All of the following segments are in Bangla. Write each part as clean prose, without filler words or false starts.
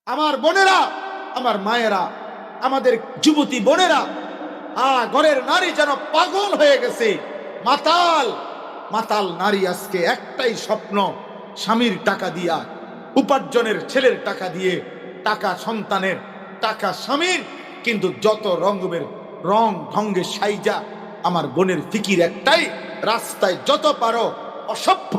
আমার বোনেরা, আমার মায়েরা, আমাদের যুবতী বোনেরা, ঘরের নারী যেন পাগল হয়ে গেছে, মাতাল মাতাল নারী। আজকে একটাই স্বপ্ন, স্বামীর টাকা দিয়া, উপার্জনের ছেলের টাকা দিয়ে, টাকা সন্তানের, টাকা স্বামীর, কিন্তু যত রঙের রং ঢঙ্গে সাইজা। আমার বোনের ফিকির একটাই, রাস্তায় যত পারো অসভ্য,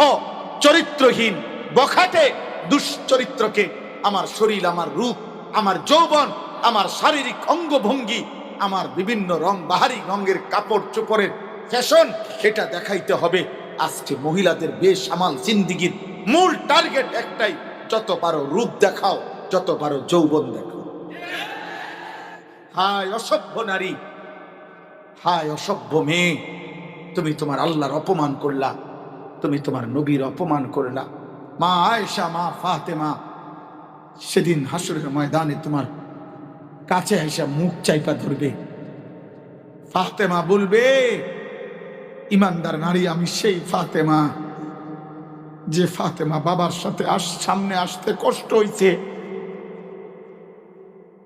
চরিত্রহীন, বখাটে, দুশ্চরিত্রকে, আমার শরীর, আমার রূপ, আমার যৌবন, আমার শারীরিক অঙ্গভঙ্গি, আমার বিভিন্ন রং বাহারি রঙের কাপড় চোপড়ের ফ্যাশন, এটা দেখাইতে হবে। আজকে মহিলাদের বেসামাল জিন্দিগির মূল টার্গেট একটাই, যত পারো রূপ দেখাও, যত পারো যৌবন দেখাও। হায় অসভ্য নারী, হায় অসভ্য মেয়ে, তুমি তোমার আল্লাহর অপমান করলা, তুমি তোমার নবীর অপমান করলা। মা আয়েশা, মা ফাতেমা সেদিন হাসরের ময়দানে তোমার কাছে এসে মুখ চাইপা ধরবে। ফাতেমা বলবে, ইমানদার নারী আমি সেই ফাতেমা, যে ফাতেমা বাবার সাথে সামনে আসতে কষ্ট হইছে,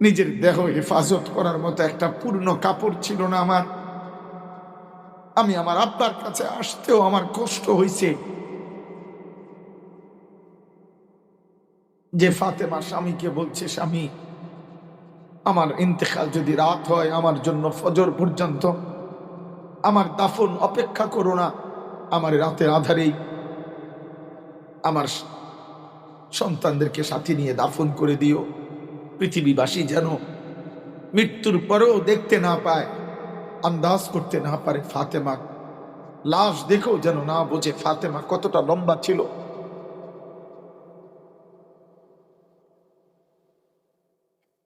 নিজের দেহ হেফাজত করার মতো একটা পূর্ণ কাপড় ছিল না আমার, আমি আমার আব্বার কাছে আসতেও আমার কষ্ট হইছে। যে ফাতেমা স্বামীকে বলছে, স্বামী আমার ইন্তেকাল যদি রাত হয়, আমার জন্য ফজর পর্যন্ত আমার দাফন অপেক্ষা করো না, আমার রাতের আধারেই আমার সন্তানদেরকে সাথে নিয়ে দাফন করে দিও। পৃথিবীবাসী যেন মৃত্যুর পরেও দেখতে না পায়, আন্দাজ করতে না পারে ফাতেমা, লাশ দেখেও যেন না বোঝে ফাতেমা কতটা লম্বা ছিল।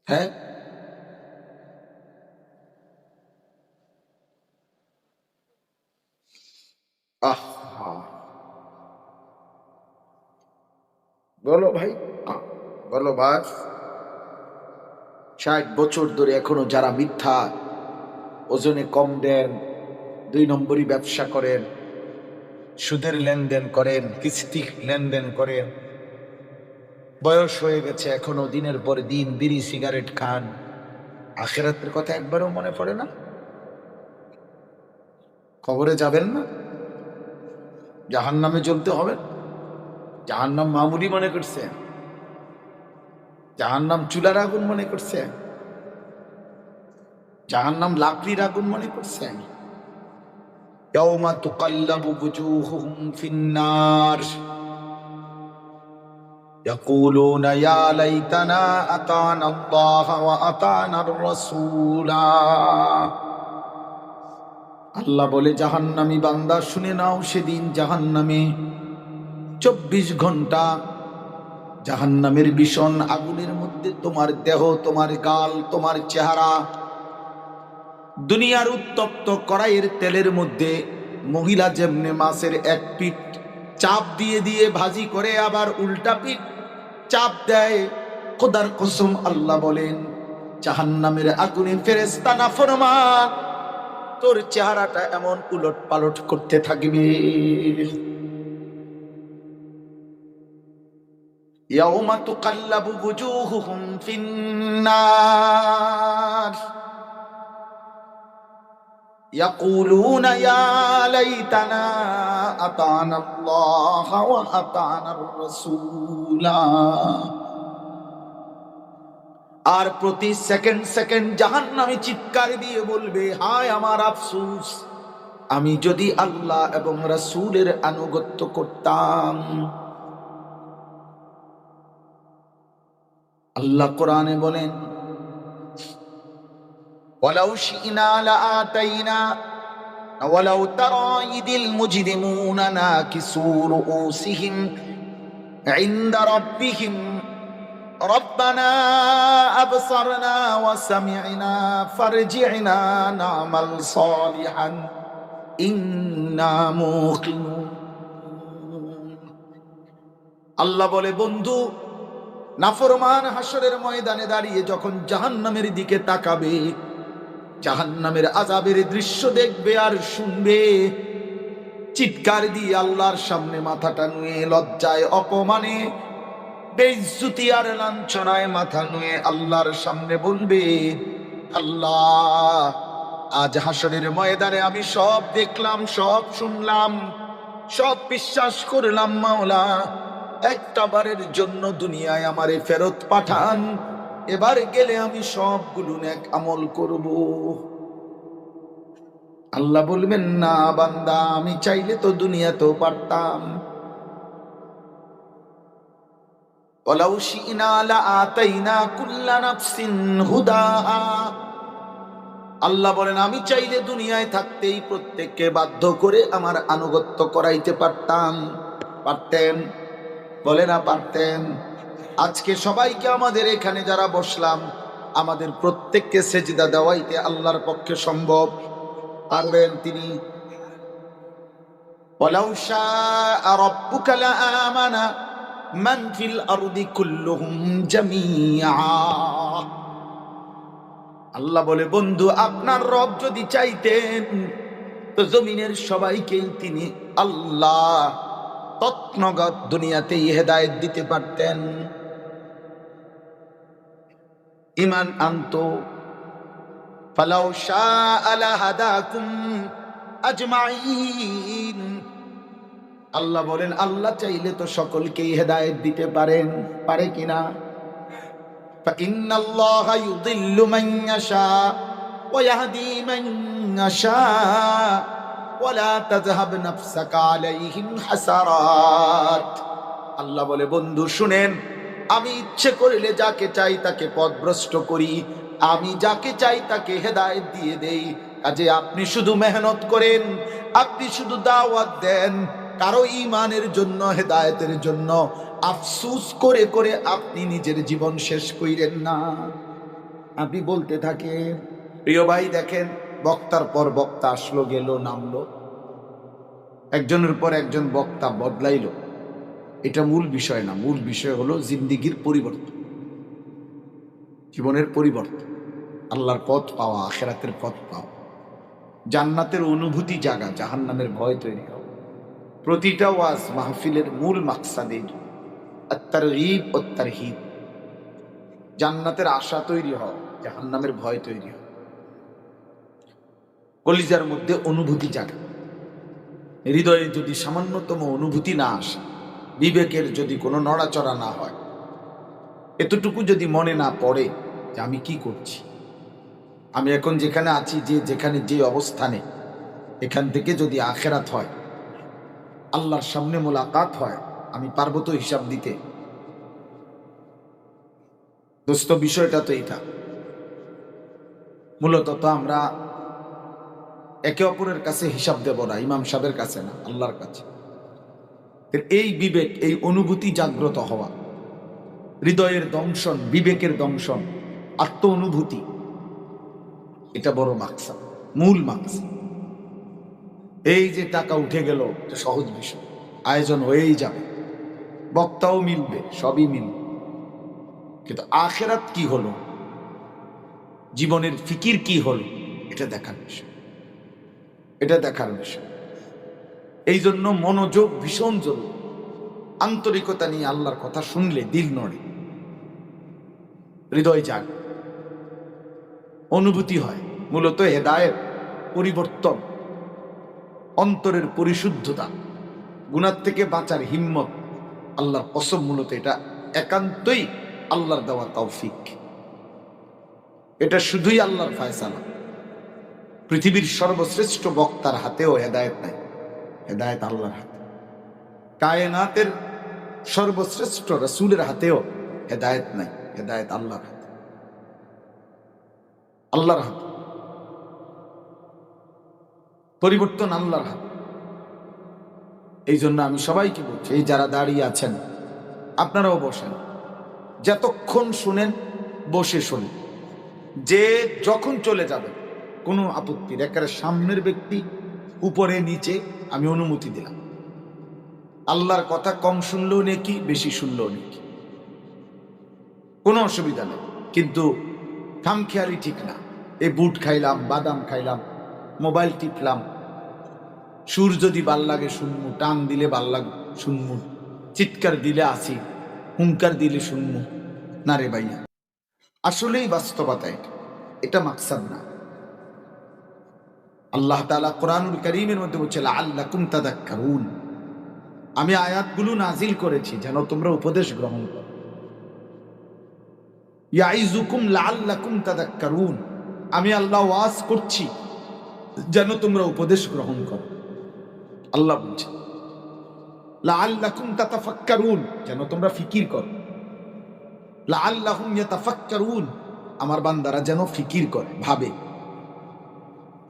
হ্যাঁ, আহ, বলো ভাই, বলো ভাই। 60 বছর ধরে এখনো যারা মিথ্যা ওজনে কম দেন, 2 নম্বরই ব্যবসা করেন, সুদের লেনদেন করেন, কিস্তি লেনদেন করেন, বয়স হয়ে গেছে এখনো দিনের পর দিন বিড়ি সিগারেট খান, আখিরাতের কথা একবারও মনে পড়ে না? কবরে যাবেন না? জাহান্নামে জ্বলতে হবে? জাহান্নাম মামুলি মনে করছেন? জাহান্নাম চুলার আগুন মনে করছেন? জাহান্নাম লাকড়ির আগুন মনে করছেন? ইয়াউমা তুকাল্লাবু বুজুহুহুম ফিন্নার ইয়াকুলুনা ইয়া লাইতানা আতানা আল্লাহ ওয়া আতানার রাসূলা। আল্লাহ বলে, জাহান্নামী বান্দা শুনে নাও, সেদিন জাহান্নামে 24 ঘন্টা জাহান্নামের ভীষণ আগুনের মধ্যে তোমার দেহ, তোমার গাল, তোমার চেহারা, দুনিয়ার উত্তপ্ত কড়াইয়ের তেলের মধ্যে মহিলা যেমনে মাছের এক পিঠ চাপ দিয়ে দিয়ে ভাজি করে আবার উল্টা পিঠ চাপ দেয়, খোদার কসম আল্লাহ বলেন, জাহান্নামের আগুনে ফেরেশতা নাফরমান তোর চেহারাটা এমন উলট পালট করতে থাকবে। ইয়াউমা তুকাল্লাবু বুজুহুহুম ফিন্নার ইয়াকুলুনা ইয়া লাইতানা আতানা আল্লাহ ওয়া আতানার রাসূলা। আর প্রতি সেকেন্ড সেকেন্ড জাহান্নামী চিৎকার দিয়ে বলবে, হায় আমার আফসোস, আমি যদি আল্লাহ এবং রাসূলের আনুগত্য করতাম। আল্লাহ কোরআনে বলেন, ওয়ালাউ শি'না লাআতাইনা ওয়ালাউ তারা ইদিল মুজরিমুনা নাকিসু রুউসিহিম ইনদা রাব্বিহিম রব্বানা আবসারনা ওয়া সামি'না ফারজি'না না'মাল সালিহান ইন্না মুকিনুন। আল্লাহ বলে, বন্ধু, নাফরমান হাসরের ময়দানে দাঁড়িয়ে যখন জাহান্নামের দিকে তাকাবে, জাহান্নামের আযাবের দৃশ্য দেখবে আর শুনবে, চিৎকার দিয়ে আল্লাহর সামনে মাথাটা নুয়ে লজ্জায় অপমানে বেইজ্জতি আর লাঞ্ছনায় মাথা নুয়ে আল্লাহর সামনে বলবে, আল্লাহ, আজ হাসরের ময়দানে আমি সব দেখলাম, সব শুনলাম, সব বিশ্বাস করলাম, মাওলা একটা বারের জন্য দুনিয়ায় আমারে ফেরত পাঠান, এবার গেলে আমি সবগুলো নেক আমল করব। আল্লাহ বলবেন, না বান্দা, আমি চাইলে তো দুনিয়াতেও পারতাম। ওয়ালাউ শি'না লাআতাইনা কুল্লা নাফসিন হুদাহা। আল্লাহ বলেন, আমি চাইলে দুনিয়ায় থাকতেই প্রত্যেককে বাধ্য করে আমার আনুগত্য করাইতে পারতাম। পারতেন? বলে না পারতেন? আজকে সবাইকে, আমাদের এখানে যারা বসলাম, আমাদের প্রত্যেককে সেজদা দেওয়াইতে আল্লাহর পক্ষে সম্ভব। পারবেন তিনি? ওয়ালাউ শাআ রাব্বুকা লাআমানা মান ফিল আরদি কুল্লুহুম জামিআ। আল্লাহ বলে, বন্ধু, আপনার রব যদি চাইতেন তো জমিনের সবাইকেই তিনি আল্লাহ তৎনগত দুনিয়াতেই হেদায়েত দিতে পারতেন। ইমান আনতো। ফালাউ শাআ লাহাদাকুম আজমাইন। আল্লাহ বলেন, আল্লাহ চাইলে তো সকলকেই হেদায়েত দিতে পারেন। পারে কিনা? ফাইন্নাল্লাহা ইউদিল্লু মান ইয়াশা ওয়া ইয়াহদি মান ইয়াশা ওয়া লা তাযহাব নাফসাকা আলাইহিম হাসারাত। আল্লাহ বলে, বন্ধু শুনেন, আমি ইচ্ছে করলে যাকে চাই তাকে পথভ্রষ্ট করি, আমি যাকে চাই তাকে হেদায়েত দিয়ে দেই। কাজে আপনি শুধু মেহনত করেন, আপনি শুধু দাওয়াত দেন, কারো ঈমানের জন্য, হেদায়েতের জন্য আফসোস করে করে আপনি নিজের জীবন শেষ কইরেন না। আপনি বলতে থাকেন। প্রিয় ভাই, দেখেন, বক্তার পর বক্তা আসলো, গেল, নামলো, একজনের পর একজন বক্তা বদলাইল। এটা মূল বিষয় না। মূল বিষয় হলো জিন্দিগির পরিবর্তন, জীবনের পরিবর্তন, আল্লাহর পথ পাওয়া, আখিরাতের পথ পাওয়া, জান্নাতের অনুভূতি জাগা, জাহান্নামের ভয় তৈরি হওয়া। প্রতিটা ওয়াজ মাহফিলের মূল মাকসাদের আত-তারগীব ও তারহিব, জান্নাতের আশা তৈরি হওয়া, জাহান্নামের ভয় তৈরি হওয়া, কলিজার মধ্যে অনুভূতি জাগা। হৃদয়ে যদি সামান্যতম অনুভূতি না আসে, বিবেকের যদি কোনো নড়াচড়া না হয়, এতটুকু যদি মনে না পড়ে যে আমি কি করছি, আমি এখন যেখানে আছি, যেখানে যে অবস্থানে, এখান থেকে যদি আখিরাত হয়, আল্লাহর সামনে মোলাকাত হয়, আমি পারবো তো হিসাব দিতে? দোস্ত, বিষয়টা তো এটা। মূলত তো আমরা একে অপরের কাছে হিসাব দেব না, ইমাম সাহেবের কাছে না, আল্লাহর কাছে। এই বিবেক, এই অনুভূতি জাগ্রত হওয়া, হৃদয়ের দংশন, বিবেকের দংশন, আত্ম অনুভূতি, এটা বড় মাকসাদ, মূল মাকসাদ। এই যে টাকা উঠে গেল, এটা সহজ বিষয়, আয়োজন হয়েই যাবে, বক্তাও মিলবে, সবই মিলবে, কিন্তু আখিরাত কি হলো, জীবনের ফিকির কি হলো, এটা দেখার বিষয়, এটা দেখার বিষয়। এই জন্য মনোযোগ ভীষণ জরুরি। আন্তরিকতা নিয়ে আল্লাহর কথা শুনলে দিল নড়ে, হৃদয় জাগে, অনুভূতি হয়। মূলত হেদায়েত, পরিবর্তন, অন্তরের পরিশুদ্ধতা, গুনাহ থেকে বাঁচার হিম্মত, আল্লাহর কসম, মূলত এটা একান্তই আল্লাহর দেওয়া তৌফিক। এটা শুধুই আল্লাহর ফয়সালা। পৃথিবীর সর্বশ্রেষ্ঠ বক্তার হাতেও হেদায়েত নাই, হেদায়েত আল্লাহর হাতে। কায়নাতের সর্বশ্রেষ্ঠ রাসূলের হাতেও হেদায়েত নাই, হেদায়েত আল্লাহর হাতে, আল্লাহর হাতে। পরিবর্তন আল্লাহর হাতে। এই জন্য আমি সবাইকে বলছি, এই যারা দাঁড়িয়ে আছেন, আপনারাও বসেন, যতক্ষণ শুনেন বসে শুনেন, যে যখন চলে যাবে কোনো আপত্তি, একেবারে সামনের ব্যক্তি উপরে নিচে আমি অনুমতি দিলাম। আল্লাহর কথা কম শুনলেও নেকি, বেশি শুনলেও নেকি, কোনো অসুবিধা নেই, কিন্তু খামখেয়ালি ঠিক না। এই বুট খাইলাম, বাদাম খাইলাম, মোবাইল টিপলাম, সুর যদি ভাল লাগে শুনমু, টান দিলে ভাল লাগে শুনমু, চিৎকার দিলে আসি, হুঙ্কার দিলে শুনবো না রে ভাইয়া। আসলেই বাস্তবতা এটা মাকসাদ না। আল্লাহ তাআলা কোরআনুল কারীমের মধ্যে বলছে লাআল্লাকুম তাযাক্কারুন, আমি আয়াতগুলো নাজিল করেছি যেন তোমরা উপদেশ গ্রহণ করো। ইয়াইযুকুম লাআল্লাকুম তাযাক্কারুন, আমি আল্লাহ ওয়াজ করছি যেন তোমরা উপদেশ গ্রহণ করো। আল্লাহ বলছে লাআল্লাকুম তাতাফাক্কারুন, যেন তোমরা ফিকির করো। লাআল্লাহুম ইয়াতাফাক্কারুন, আমার বান্দারা যেন ফিকির করে, ভাবে।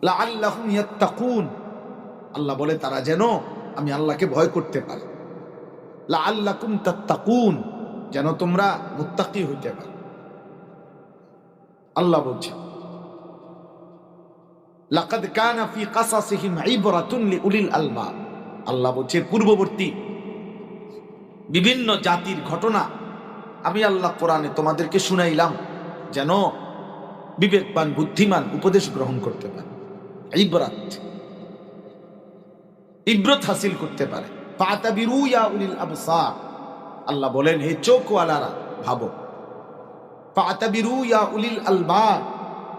লাআল্লাহুম ইয়াত্তাকুন, আল্লাহ বলে তারা যেন আমি আল্লাহকে ভয় করতে পারে। লাআল্লাকুম তাত্তাকুন, যেন তোমরা মুত্তাকি হইতে পারো। আল্লাহ বলছে লাকাদ কানা ফি কাসাসিহিম ইবরাতুন লিউলিল আলবাব, আল্লাহ বলছে পূর্ববর্তী বিভিন্ন জাতির ঘটনা আমি আল্লাহ কোরআনে তোমাদেরকে শুনাইলাম যেন বিবেকবান বুদ্ধিমান উপদেশ গ্রহণ করতে পারে, ইবরত হাসিল করতে পারে। ফাতাবিরু ইয়া উলিল আবসার, আল্লাহ বলেন হে চোখওয়ালারা ভাবো। ফাতাবিরু ইয়া উলিল আলবাব,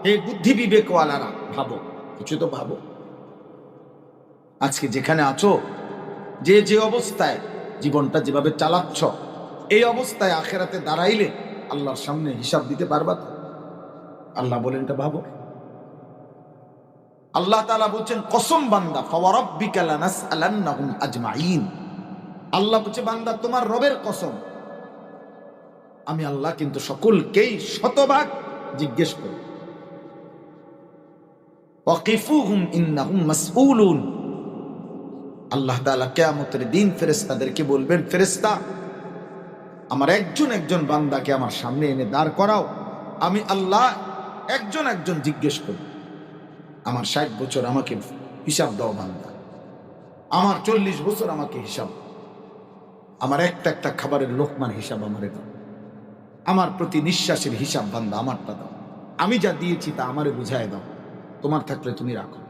হে বুদ্ধি বিবেকওয়ালারা ভাবো, কিছু তো ভাবো। আজকে যেখানে আছো, যে যে অবস্থায় জীবনটা যেভাবে চালাচ্ছ, এই অবস্থায় আখেরাতে দাঁড়াইলে আল্লাহর সামনে হিসাব দিতে পারবা তো? আল্লাহ বলেন এটা ভাবো। আল্লাহ তাআলা বলছেন কসম বান্দা, ফাওয়ারাব্বিকা লানাসআলান্নাহুম আজমাইন, আল্লাহ বলছে বান্দা তোমার রবের কসম, আমি আল্লাহ কিন্তু সকলকেই শতভাগ জিজ্ঞেস করি। ওয়াকিফুহুম ইন্নাহুম মাসউলুন, আল্লাহ তাআলা কিয়ামতের দিন ফেরেশতাদেরকে বলবেন, ফেরেশতা আমার একজন একজন বান্দাকে আমার সামনে এনে দাঁড় করাও, আমি আল্লাহ একজন একজন জিজ্ঞেস করি। আমার 60 বছর আমাকে হিসাব দাও বান্দা, আমার 40 বছর আমাকে হিসাব, আমার একটা একটা খাবারের লোকমার হিসাব আমারে দাও, আমার প্রতি নিঃশ্বাসের হিসাব বান্দা আমারটা দাও, আমি যা দিয়েছি তা আমারে বুঝায় দাও, তোমার থাকলে তুমি রাখো,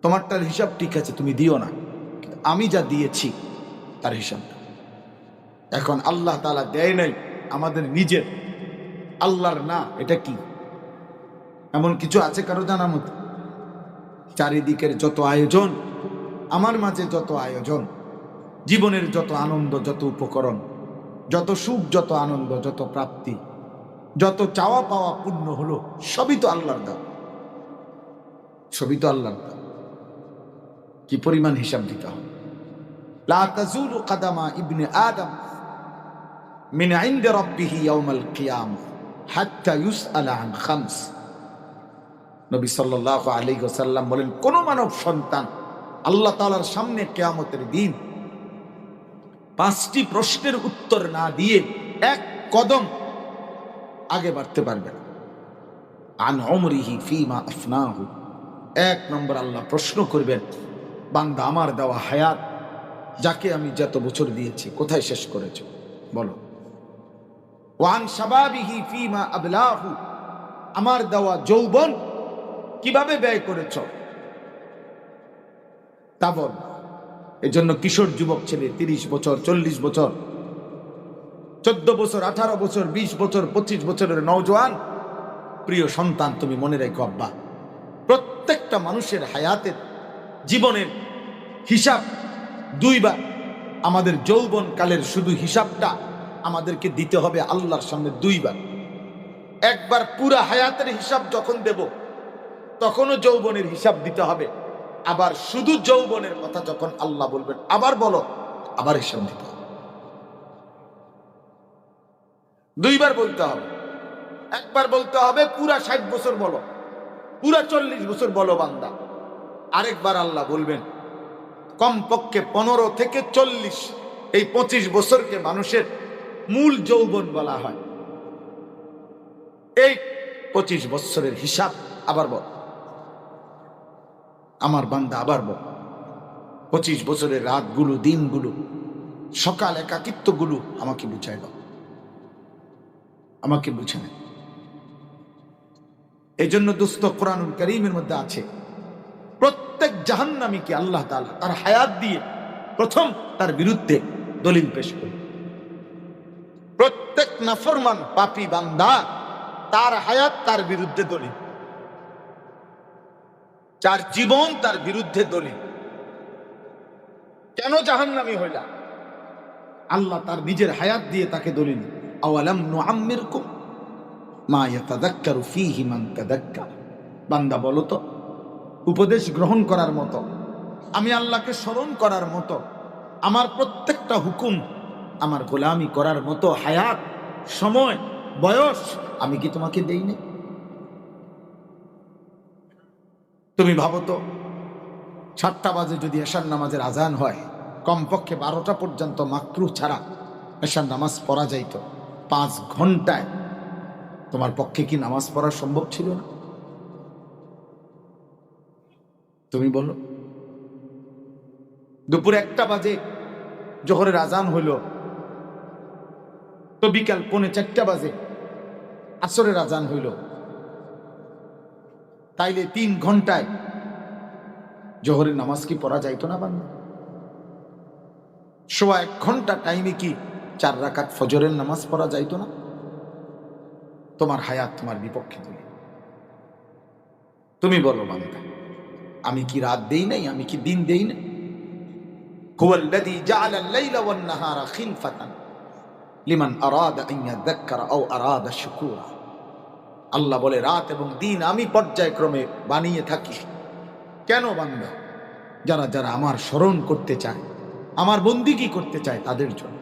তোমারটার হিসাব ঠিক আছে তুমি দিও না, আমি যা দিয়েছি তার হিসাবটা। এখন আল্লাহ তাআলা দেয় নাই আমাদের নিজের, আল্লাহর না, এটা কি এমন কিছু আছে কারো জানার মতো? চারিদিকের যত আয়োজন, আমার মাঝে যত আয়োজন, জীবনের যত আনন্দ, যত উপকরণ, যত সুখ, যত আনন্দ, যত প্রাপ্তি, যত চাওয়া পাওয়া পূর্ণ হলো, সবই তো আল্লাহর দান, সবই তো আল্লাহর দান। কি পরিমাণ হিসাব দিতে হবে। লা তাজুলু কাদামা ইবনে আদম মিন ইনদি রাব্বিহি ইয়াউমাল কিয়ামা হাত্তা ইউসআলা আন খামস, নবী সাল্লাল্লাহু আলাইহি ওয়াসাল্লাম বলেন কোন মানব সন্তান আল্লাহ তাআলার সামনে কিয়ামতের দিন 5টি প্রশ্নের উত্তর না দিয়ে এক কদম আগে বাড়তে পারবে না। আন উমরিহি ফীমা আফনাহু, 1 নম্বর আল্লাহ প্রশ্ন করবেন বান্দা আমার দেওয়া হায়াত, যাকে আমি যত বছর দিয়েছি কোথায় শেষ করেছো বলো। ওয়ান শাবাবিহি ফীমা আবলাহু, আমার দেওয়া যৌবন কিভাবে ব্যয় করেছ তা বল। এজন্য কিশোর যুবক ছেলে 30 বছর, 40 বছর, 14 বছর, 18 বছর, 20 বছর, 25 বছরের নওজোয়ান প্রিয় সন্তান, তুমি মনে রেখো আব্বা, প্রত্যেকটা মানুষের হায়াতের জীবনের হিসাব 2 বার। আমাদের যৌবন কালের শুধু হিসাবটা আমাদেরকে দিতে হবে আল্লাহর সামনে 2 বার। একবার পুরা হায়াতের হিসাব যখন দেব তখনও যৌবনের হিসাব দিতে হবে, আবার শুধু যৌবনের কথা যখন আল্লাহ বলবেন আবার বলো, আবার হিসাব দিতে হবে। 2 বার বলতে হবে। একবার বলতে হবে পুরা 60 বছর বলো, পুরা 40 বছর বলো বান্দা। আরেকবার আল্লাহ বলবেন কমপক্ষে 15 থেকে 40, এই 25 বছরকে মানুষের মূল যৌবন বলা হয়। এই 25 বছরের হিসাব আবার বল আমার বান্দা, আবার বল। 25 বছরের রাতগুলো, দিনগুলো, সকাল একাকিত্বগুলো আমাকে বুঝাই দাও, আমাকে বুঝে নেয়। এই জন্য দোস্ত কোরআনুল কারীমের মধ্যে আছে প্রত্যেক জাহান্নামীকে আল্লাহ তাআলা তার হায়াত দিয়ে প্রথম তার বিরুদ্ধে দলিল পেশ করে। নাফরমান পাপী বান্দা তার হায়াত তার বিরুদ্ধে দলিল, যার জীবন তার বিরুদ্ধে দলিল। কেন জাহান্নামী হইলা? আল্লাহ তার নিজের হায়াত দিয়ে তাকে দলিল। আওয়ালাম নুআম্মিরকুম মা ইয়াতাযাক্কারু ফীহি মান তাযাক্কার। বান্দা বলো তো, উপদেশ গ্রহণ করার মতো, আমি আল্লাহকে স্মরণ করার মতো, আমার প্রত্যেকটা হুকুম আমার গোলামি করার মতো হায়াত, সময়, বয়স আমি কি তোমাকে দেইনি? তুমি ভাবো তো, 7টা বাজে যদি এশার নামাজের আজান হয়, কমপক্ষে 12টা পর্যন্ত মাকরুহ ছাড়া এশার নামাজ পড়া যাইত, 5 ঘন্টায় তোমার পক্ষে কি নামাজ পড়া সম্ভব ছিল না? তুমি বলো। দুপুর 1টা বাজে জোহরের আজান হইল, তো বিকাল 3:45 বাজে আসরের আজান হইল, তাইলে 3 ঘন্টায় জোহরের নামাজ কি পড়া যাইতো না বান্দা? 1.5 ঘন্টা টাইমে কি 4 রাকাত ফজরের নামাজ পড়া যাইতো না? তোমার হায়াত তোমার বিপক্ষে দিলে। তুমি বলো বান্দা, আমি কি রাত দেই নাই? আমি কি দিন দেই না? হুয়াল্লাযী জাআলাল লাইলা ওয়ান নাহারা খিলফাতান লিমান আরাদা আন ইয়াযাক্কারা আও আরাদা শুকুরা। আল্লাহ বলে, রাত এবং দিন আমি পর্যায়ক্রমে বানিয়ে থাকি। কেন বান্দা? যারা যারা আমার স্মরণ করতে চায়, আমার বন্দিগি করতে চায় তাদের জন্য,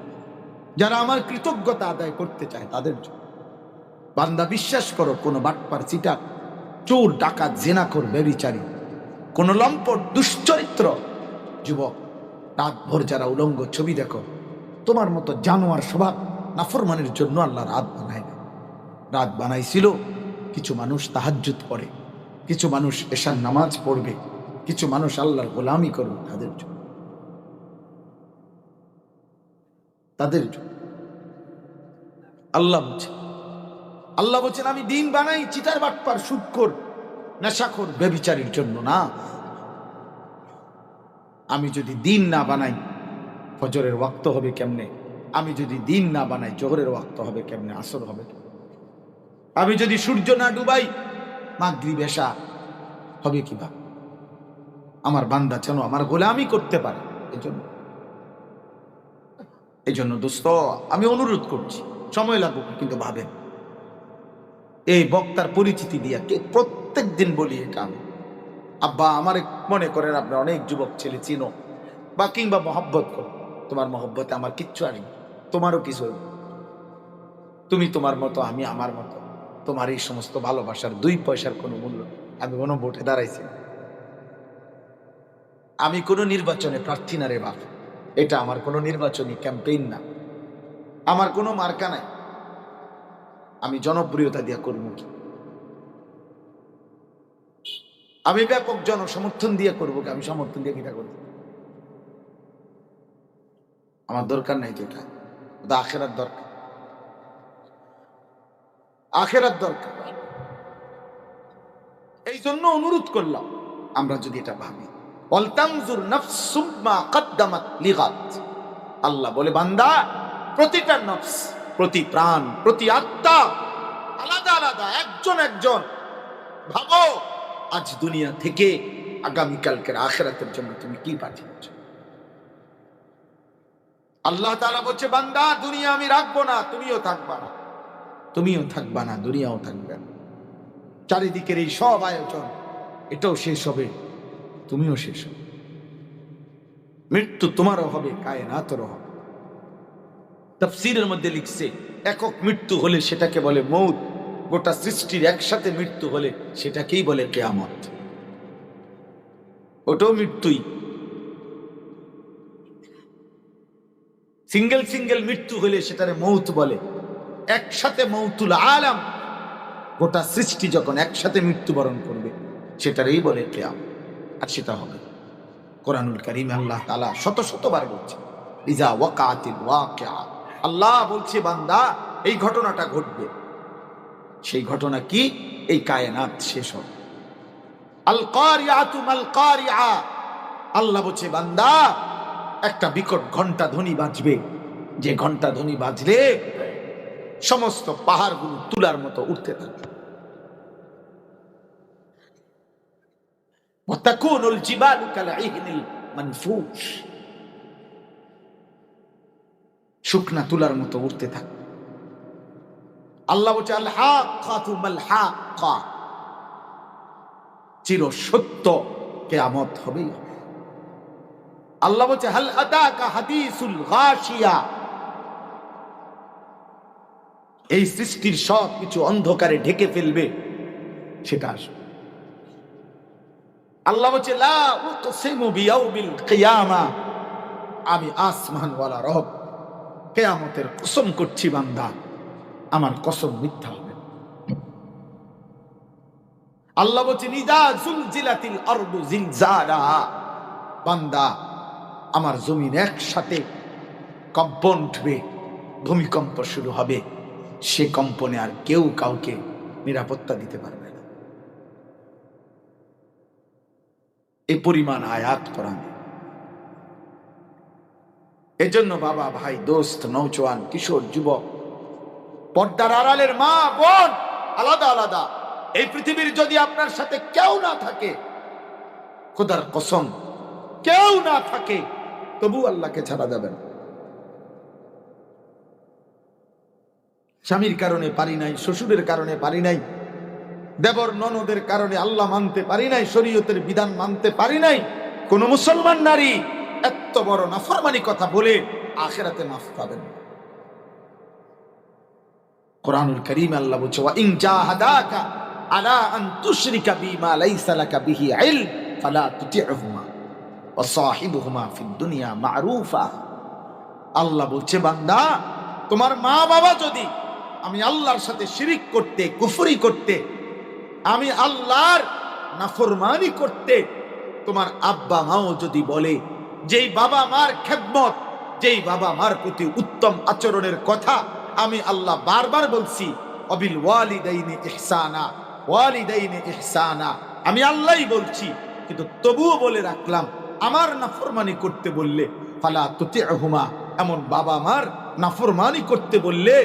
যারা আমার কৃতজ্ঞতা আদায় করতে চায় তাদের জন্য। বান্দা বিশ্বাস করো, কোন বাটপার, চিটার, চোর, ডাকাত, জেনাখোর, ব্যভিচারী, কোন লম্পট, দুশ্চরিত্র যুবক, রাত ভোর যারা উলঙ্গ ছবি দেখো, তোমার মতো জানোয়ার স্বভাব নাফরমানের জন্য আল্লাহ রাত বানায় না। রাত বানাইছিল কিছু মানুষ তাহাজ্জুদ পড়ে, কিছু মানুষ এশার নামাজ পড়বে, কিছু মানুষ আল্লাহর গোলামি করবে, তাদের জন্য, তাদের জন্য। আল্লাহ বলছেন আমি দিন বানাই চিটার, বাটপার, সুদখোর, নেশাখোর, ব্যভিচারীর জন্য না। আমি যদি দিন না বানাই, ফজরের ওয়াক্ত হবে কেমনে? আমি যদি দিন না বানাই, জোহরের ওয়াক্ত হবে কেমনে? আসর হবে কেমনে? আমি যদি সূর্য না ডুবাই, মাগরিব এশা হবে কিভাবে? আমার বান্দা যেন আমার গোলামি করতে পারে। এই জন্য দোস্ত, আমি অনুরোধ করছি, সময় লাগুক কিন্তু ভাবেন। এই বক্তার পরিচিতি দিয়া কে প্রত্যেক দিন বলি এটা আমি, আব্বা আমার মনে করেন আপনি অনেক যুবক ছেলে চিনো বা কিংবা মহব্বত করো, তোমার মহব্বতে আমার কিচ্ছু আনি, তোমারও কিছু, তুমি তোমার মতো, আমি আমার মতো। তোমার এই সমস্ত ভালোবাসার 2 পয়সার কোনো মূল্য। আমি কোনো ভোটে দাঁড়াইছি না, আমি কোনো নির্বাচনে প্রার্থী না রে বাপ, এটা আমার কোনো নির্বাচনী ক্যাম্পেইন না, আমার কোনো মার্কা নাই। আমি জনপ্রিয়তা দিয়া করবো কি? আমি ব্যাপক জনসমর্থন দিয়ে করবো কি? আমি সমর্থন দিয়ে কিটা করবো? আমার দরকার নাই তো, এটা আখেরাত দরকার, আখেরাত দরকার। এই জন্য অনুরোধ করলাম, আমরা যদি এটা ভাবি, ওয়ালতানজুর নাফসুম মা কদ্দামাত লিগাদ। আল্লাহ বলে, বান্দা প্রতিটা নফস, প্রতি প্রাণ, প্রতি আত্মা আলাদা আলাদা, একজন একজন ভাবো আজ দুনিয়া থেকে আগামীকালকের আখিরাতের জন্য তুমি কি পাঠিয়েছ। আল্লাহ তাআলা বলছে, বান্দা দুনিয়া আমি রাখবো না, তুমিও থাকবা না, তুমিও থাকবা না, দুনিয়াও থাকবে না। চারিদিকের এই সব আয়োজন, এটাও শেষ হবে, তুমিও শেষ হবে। মৃত্যু তোমারও হবে, কায়নাতেরও হবে। তাফসীরের মধ্যে লিখছে, একক মৃত্যু হলে সেটাকে বলে মউত, গোটা সৃষ্টির একসাথে মৃত্যু হলে সেটাকেই বলে কিয়ামত। ওটাও মৃত্যুই। সিঙ্গেল সিঙ্গেল মৃত্যু হলে সেটারে মউত বলে, একসাথে মউতুল আলাম, গোটা সৃষ্টি যখন একসাথে মৃত্যুবরণ করবে সেটারই বলে কিয়ামত। আর সেটা হবে। কোরআনুল কারীমে আল্লাহ তাআলা শত শতবার বলছে, ইজা ওয়াকাতিল ওয়াকিআ। আল্লাহ বলছে, বান্দা এই ঘটনাটা ঘটবে। সেই ঘটনা কি? এই কায়নাত শেষ হবে। আল কারিআতু মাল কারিআ। আল্লাহ বলছে, বান্দা একটা বিকট ঘন্টা ধ্বনি বাজবে, যে ঘন্টা ধ্বনি বাজলে সমস্ত পাহাড়গুলো তুলার মতো উঠতে থাকবে। ওয়াতাকুনুল জিবালু কালঈহনিল মানফুশ, শুকনা তুলার মতো উঠতে থাকবে। আল্লাহ বলছে আল হাক্কাতু মাল হাক্কা, চির সত্য কিয়ামত হবে। আল্লাহ বলছে হাল আতাকা হাদিসুল গাশিয়া, এই সৃষ্টির সব কিছু অন্ধকারে ঢেকে ফেলবে সেটা আসবে। আল্লাহ বলছে লা উকসিমু বিয়াউমিল কিয়ামা, আমি আসমানওয়ালা রব কিয়ামতের কসম করছি বান্দা, আমার কসম মিথ্যা হবে। আল্লাহ বলছে ইযা যুলজিলাতিল আরদু জিলজালাহা, বান্দা আমার জমিন একসাথে কম্পন উঠবে, ভূমিকম্প শুরু হবে, সে কম্পনে আর কেউ কাউকে নিরাপত্তা দিতে পারবে না। এই পরিমাণ আয়াত কোরআনে। এজন্য বাবা, ভাই, দোস্ত, নওজোয়ান, কিশোর, যুবক, পর্দার আড়ালের মা বোন, আলাদা আলাদা, এই পৃথিবীর যদি আপনার সাথে কেউ না থাকে, খোদার কসম কেউ না থাকে, তবু আল্লাহকে ছাড়া যাবে না। স্বামীর কারণে পারি নাই, শ্বশুরের কারণে পারি নাই, দেবর ননদের কারণে আল্লাহ মানতে পারি নাই, শরীয়তের বিধান মানতে পারি নাই, কোন মুসলমান নারী এত বড় নাফরমানি কথা বলে আখিরাতে মাফ পাবেন। কোরআনুল কারীম আল্লাহ বলছে ওয়া ইন জাহাদাকা আলা আন তুশরিকা বিমা লাইসা লাকা বিহি ইলম ফালা তুতি'হুমা ওয়া সাহিবুহুমা ফিদ দুনিয়া মা'রুফা। আল্লাহ বলছে বান্দা, তোমার মা বাবা যদি আমি আল্লাহর সাথে শিরিক করতে, কুফরি করতে, আমি আল্লাহর নাফরমানি করতে, তোমার আব্বা মাও যদি বলে, যেই বাবা মার খেদমত, যেই বাবা মার প্রতি উত্তম আচরণের কথা আমি আল্লাহ বারবার বলছি, অবিল ওয়ালিদাইনি ইহসানা, ওয়ালিদাইনি ইহসানা, আমি আল্লাহই বলছি, কিন্তু তবুও বলে রাখলাম আমার নাফরমানি করতে বললে ফালা তুতি'হুমা, এমন বাবা মার নাফরমানি করতে বললে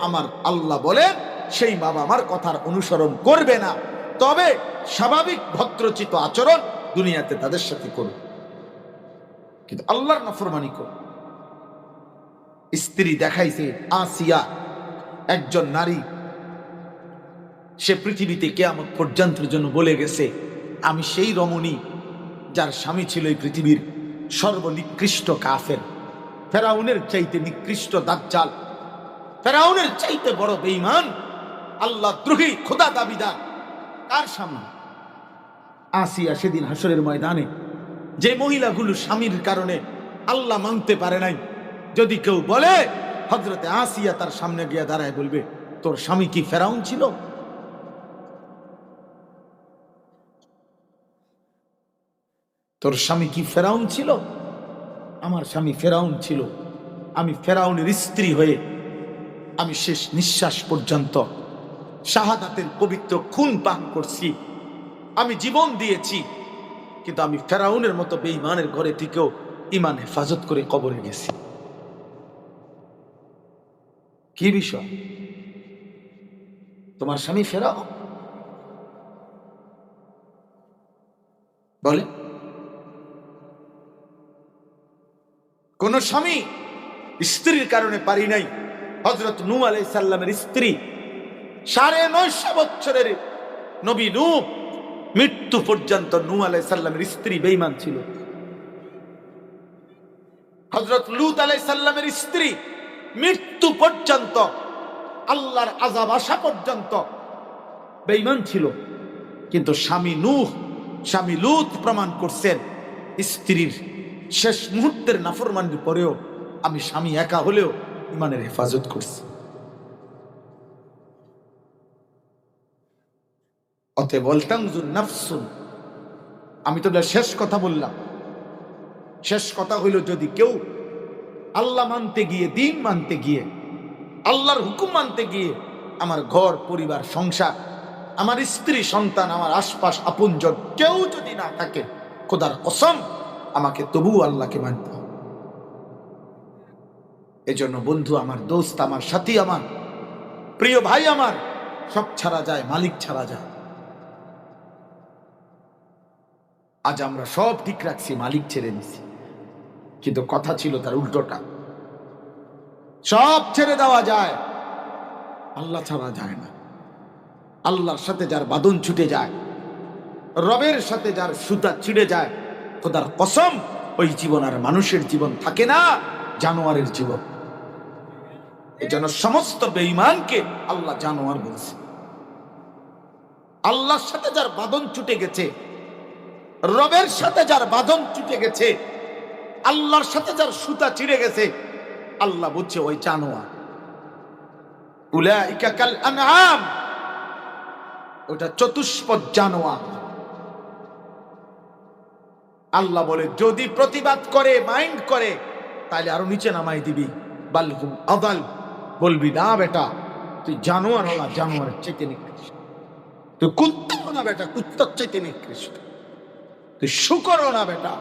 আমার আল্লাহ বলেন সেই বাবা মার কথার অনুসরণ করবে না, তবে স্বাভাবিক ভদ্রচিত আচরণ দুনিয়াতে তাদের সাথে করবে, কিন্তু আল্লাহর নাফরমানি করবে। স্ত্রী দেখাইছে আসিয়া, একজন নারী, সে পৃথিবীতে কিয়ামত পর্যন্তের জন্য বলে গেছে আমি সেই রমণী যার স্বামী ছিল এই পৃথিবীর সর্বনিকৃষ্ট কাফের, ফেরাউনের চাইতে নিকৃষ্ট দাজ্জাল, ফেরাউনের চাইতে বড় বেঈমান, আল্লাহ দ্রোহী, খোদা দাবিদার। কার সামনে? আসিয়া সেদিন হাসরের ময়দানে, যে মহিলাগুলো স্বামীর কারণে আল্লাহ মানতে পারে নাই, যদি কেউ বলে, হযরতে আসিয়া তার সামনে গিয়ে দাঁড়ায় বলবে তোর স্বামী কি ফেরাউন ছিল? তোর স্বামী কি ফেরাউন ছিল? আমার স্বামী ফেরাউন ছিল। আমি ফেরাউনের স্ত্রী হয়ে আমি শেষ নিঃশ্বাস পর্যন্ত শাহাদাতের পবিত্র খুন পান করছি, আমি জীবন দিয়েছি, কিন্তু আমি ফেরাউনের মতো বেঈমানের ঘরে থেকেও ঈমান হেফাজত করে কবরে গেছি। কি বিষয়? তোমার স্বামী ফেরাউন বলে? কোন স্বামী স্ত্রীর কারণে পারি নাই। হযরত নূহ আলাইহিস সালামের স্ত্রী 950 বছরের নবী নূহ, মৃত্যু পর্যন্ত নূহ আলাইহিস সালামের স্ত্রী বেঈমান ছিল। হযরত লূত আলাইহিস সালামের স্ত্রী মৃত্যু পর্যন্ত, আল্লাহর আযাব আসা পর্যন্ত বেঈমান ছিল, কিন্তু স্বামী নূহ, স্বামী লূত প্রমাণ করছেন স্ত্রীর শেষ মুহূর্তের নাফরমানির পরেও আমি স্বামী একা হলেও ঈমানের হেফাজত করছি। অতএব ওয়ালতানজুর নাফসুন, আমি তো শেষ কথা বললাম, শেষ কথা হইল যদি কেউ আল্লাহ মানতে গিয়ে, দিন মানতে গিয়ে, আল্লাহর হুকুম মানতে গিয়ে আমার ঘর পরিবার সংসার, আমার স্ত্রী সন্তান, আমার আশপাশ আপনজন কেউ যদি না থাকে, খোদার কসম আমাকে তবুও আল্লাহকে মানতে হবে। এজন্য বন্ধু আমার, দোস্ত আমার, সাথী আমার, প্রিয় ভাই আমার, সব ছাড়া যায়, মালিক ছাড়া যায়। আজ আমরা সব ঠিক রাখছি, মালিক ছেড়ে দিছি, কিন্তু কথা ছিল তার উল্টোটা। সব ছেড়ে দেওয়া যায়, আল্লাহ ছাড়া যায় না। আল্লাহর সাথে যার বাঁধন ছুটে যায়, রবের সাথে যার সুতা ছিঁড়ে যায়, খোদার কসম ওই জীবন আর মানুষের জীবন থাকে না, জানোয়ারের জীবন। এজন্য সমস্ত বেঈমানকে আল্লাহ জানোয়ার বলছে। আল্লাহর সাথে যার বাঁধন ছুটে গেছে, রবের সাথে যার বাঁধন ছুটে গেছে, আল্লাহর সাথে যার সুতা ছিঁড়ে গেছে, আল্লাহ বলছে ওই জানোয়ার। উলাইকা কাল আনআম, ওটা চতুষ্পদ জানোয়ার। আল্লাহ বলে যদি প্রতিবাদ করে, মাইন্ড করে, তাহলে আরো নিচে নামাই দিবি। বালহুম আদাল, বলবি না বেটা তুই জানোয়ার হলা, জানোয়ারের চাইতে নিকৃষ্ট। তুই কুত্তা না বেটা, কুত্তার চাইতে নিকৃষ্ট। তুই শুকর না বেটা,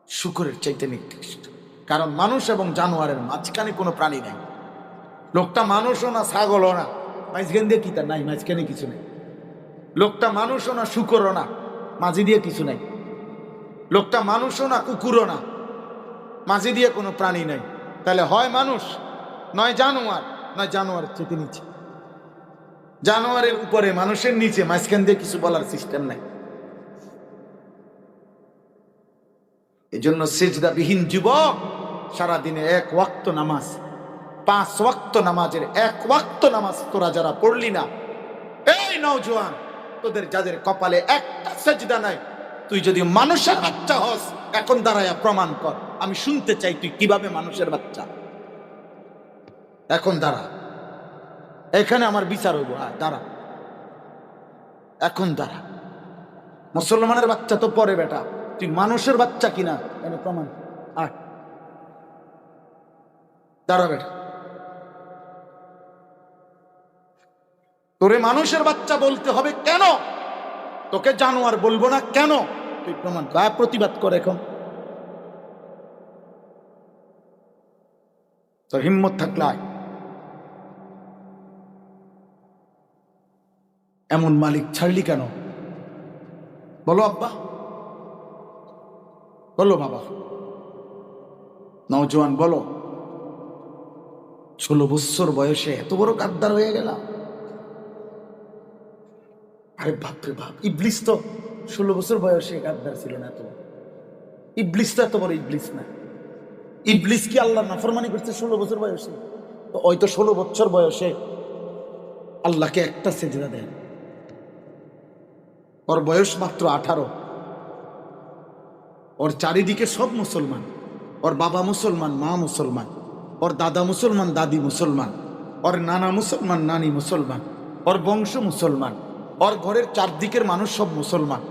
শুকরের চাইতে নিকৃষ্ট। কারণ মানুষ এবং জানোয়ারের মাঝখানে কোনো প্রাণী নেই। লোকটা মানুষও না, ছাগলও না, মাঝখান দিয়ে কি তার নাই, মাঝখানে কিছু নেই। লোকটা মানুষও না, শুকরও না, মাঝে দিয়ে কিছু নাই। লোকটা মানুষও না, কুকুরও না, মাঝে দিয়ে কোনো প্রাণী নাই। তাহলে হয় মানুষ, নয় জানোয়ার, নয় জানোয়ারের চেয়ে নিচে। জানোয়ারের উপরে, মানুষের নিচে, মাঝখান দিয়ে কিছু বলার সিস্টেম নাই। এই জন্য সেজদাবিহীন যুবক সারাদিনে এক ওয়াক্ত নামাজ, 5 ওয়াক্ত নামাজের 1 ওয়াক্ত নামাজ তোরা যারা পড়লি না, এই নওজোয়ান, তোদের যাদের কপালে একটা সেজদা নাই, তুই যদি মানুষের বাচ্চা হস, এখন দাঁড়ায়া প্রমাণ কর। আমি শুনতে চাই তুই কিভাবে মানুষের বাচ্চা। এখন দাঁড়া, এখানে আমার বিচার হইব। দাঁড়া, এখন দাঁড়া। মুসলমানের বাচ্চা তো পরে বেটা, তুই মানুষের বাচ্চা কিনা এনে প্রমাণ। আয় দাঁড়া বেটা, তোরে মানুষের বাচ্চা বলতে হবে কেন? তোকে জানোয়ার বলবো না কেন? তুই প্রমাণ কর, প্রতিবাদ কর। এখন তোর হিম্মত থাকলে আয়। এমন মালিক ছাড়লি কেন? বলো আব্বা, বলো বাবা, নওজোয়ান বলো। 16 বছর বয়সে এত বড় গাদ্দার হয়ে গেলাম। আরে বাপরে বাপ, ইবলিস তো 16 বছর বয়সে গাদ্দার ছিল না। তো ইবলিস তো এত বড় ইবলিস না। ইবলিস কি আল্লাহ নাফরমানি করছে 16 বছর বয়সে? তো ওই তো 16 বছর বয়সে আল্লাহকে একটা সেজদা দেন। ওর বয়স মাত্র 18। ওর চারিদিকে সব মুসলমান। ওর বাবা মুসলমান, মা মুসলমান, ওর দাদা মুসলমান, দাদি মুসলমান, ওর নানা মুসলমান, নানি মুসলমান, ওর বংশ মুসলমান, ওর ঘরের চারদিকের মানুষ সব মুসলমান,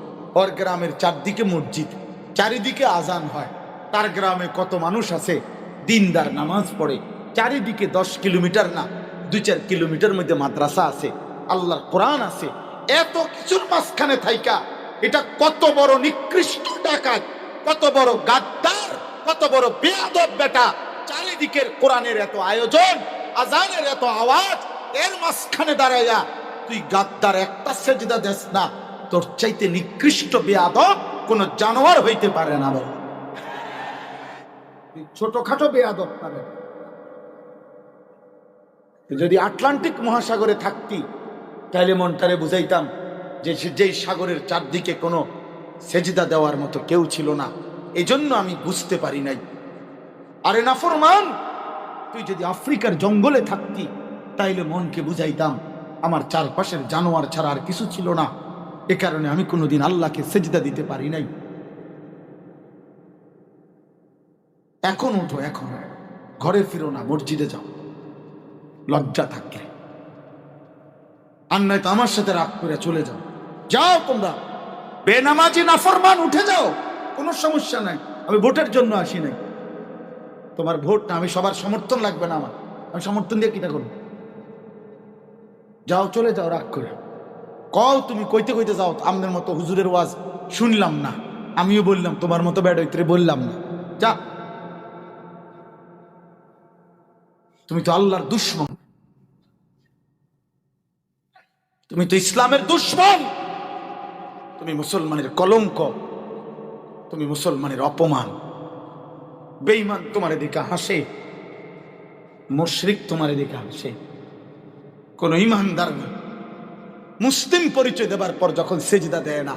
ওর গ্রামের চারদিকে মসজিদ, চারিদিকে আজান হয়। তার গ্রামে কত মানুষ আছে দিনদার, নামাজ পড়ে। চারিদিকে 10 কিলোমিটার না, 2-4 কিলোমিটার মধ্যে মাদ্রাসা আছে, আল্লাহর কোরআন আছে। এত কিছুর মাঝখানে থাইকা এটা কত বড় নিকৃষ্ট ডাকাত, কত বড় গাদ্দার, কত বড় বেয়াদব বেটা। চারিদিকের কোরআনের এত আয়োজন, আজানের এত আওয়াজ, এর মাঝখানে দাঁড়াইয়া তুই গাদ্দার একটা সেজদা দেস না। তোর চাইতে নিকৃষ্ট বেয়াদব কোন জানোয়ার হইতে পারে না। ছোটখাটো বেয়াদব পাবে। যদি আটলান্টিক মহাসাগরে থাকতি তাহলে মনটারে বুঝাইতাম যে যেই সাগরের চারদিকে কোনো সেজদা দেওয়ার মতো কেউ ছিল না, এই জন্য আমি বুঝতে পারি নাই। আরে নাফরমান, তুই যদি আফ্রিকার জঙ্গলে থাকতি তাইলে মনকে বুঝাইতাম আমার চারপাশের জানোয়ার ছাড়া আর কিছু ছিল না, এ কারণে আমি কোনোদিন আল্লাহকে সেজদা দিতে পারি নাই। এখন উঠো, এখন ঘরে ফিরো না, মসজিদে যাও লজ্জা থাকলে। আর নয়তো আমার সাথে রাগ করে চলে যাও। যাও তোমরা বেনামাজি নাফরমান, উঠে যাও, কোনো সমস্যা নাই। আমি ভোটের জন্য আসি নাই। তোমার ভোট না, আমি সবার সমর্থন লাগবে না আমার, আমি সমর্থন দিয়ে কিনা করবো? যাও, চলে যাও রাগ করে। কও তুমি কইতে কইতে যাও, আমাদের মতো হুজুরের ওয়াজ শুনলাম না, আমিও বললাম তোমার মতো বেড়াইতে বললাম না, যা। তুমি তো আল্লাহর দুশমন, তুমি তো ইসলামের দুশমন, তুমি মুসলমানের কলঙ্ক, তুমি মুসলমানের অপমান। বেঈমান তোমার দিকে হাসে, মুশরিক তোমার দিকে হাসে। কোন ইমানদার না মুসলিম পরিচয় দেবার পর যখন সেজদা দেয় না,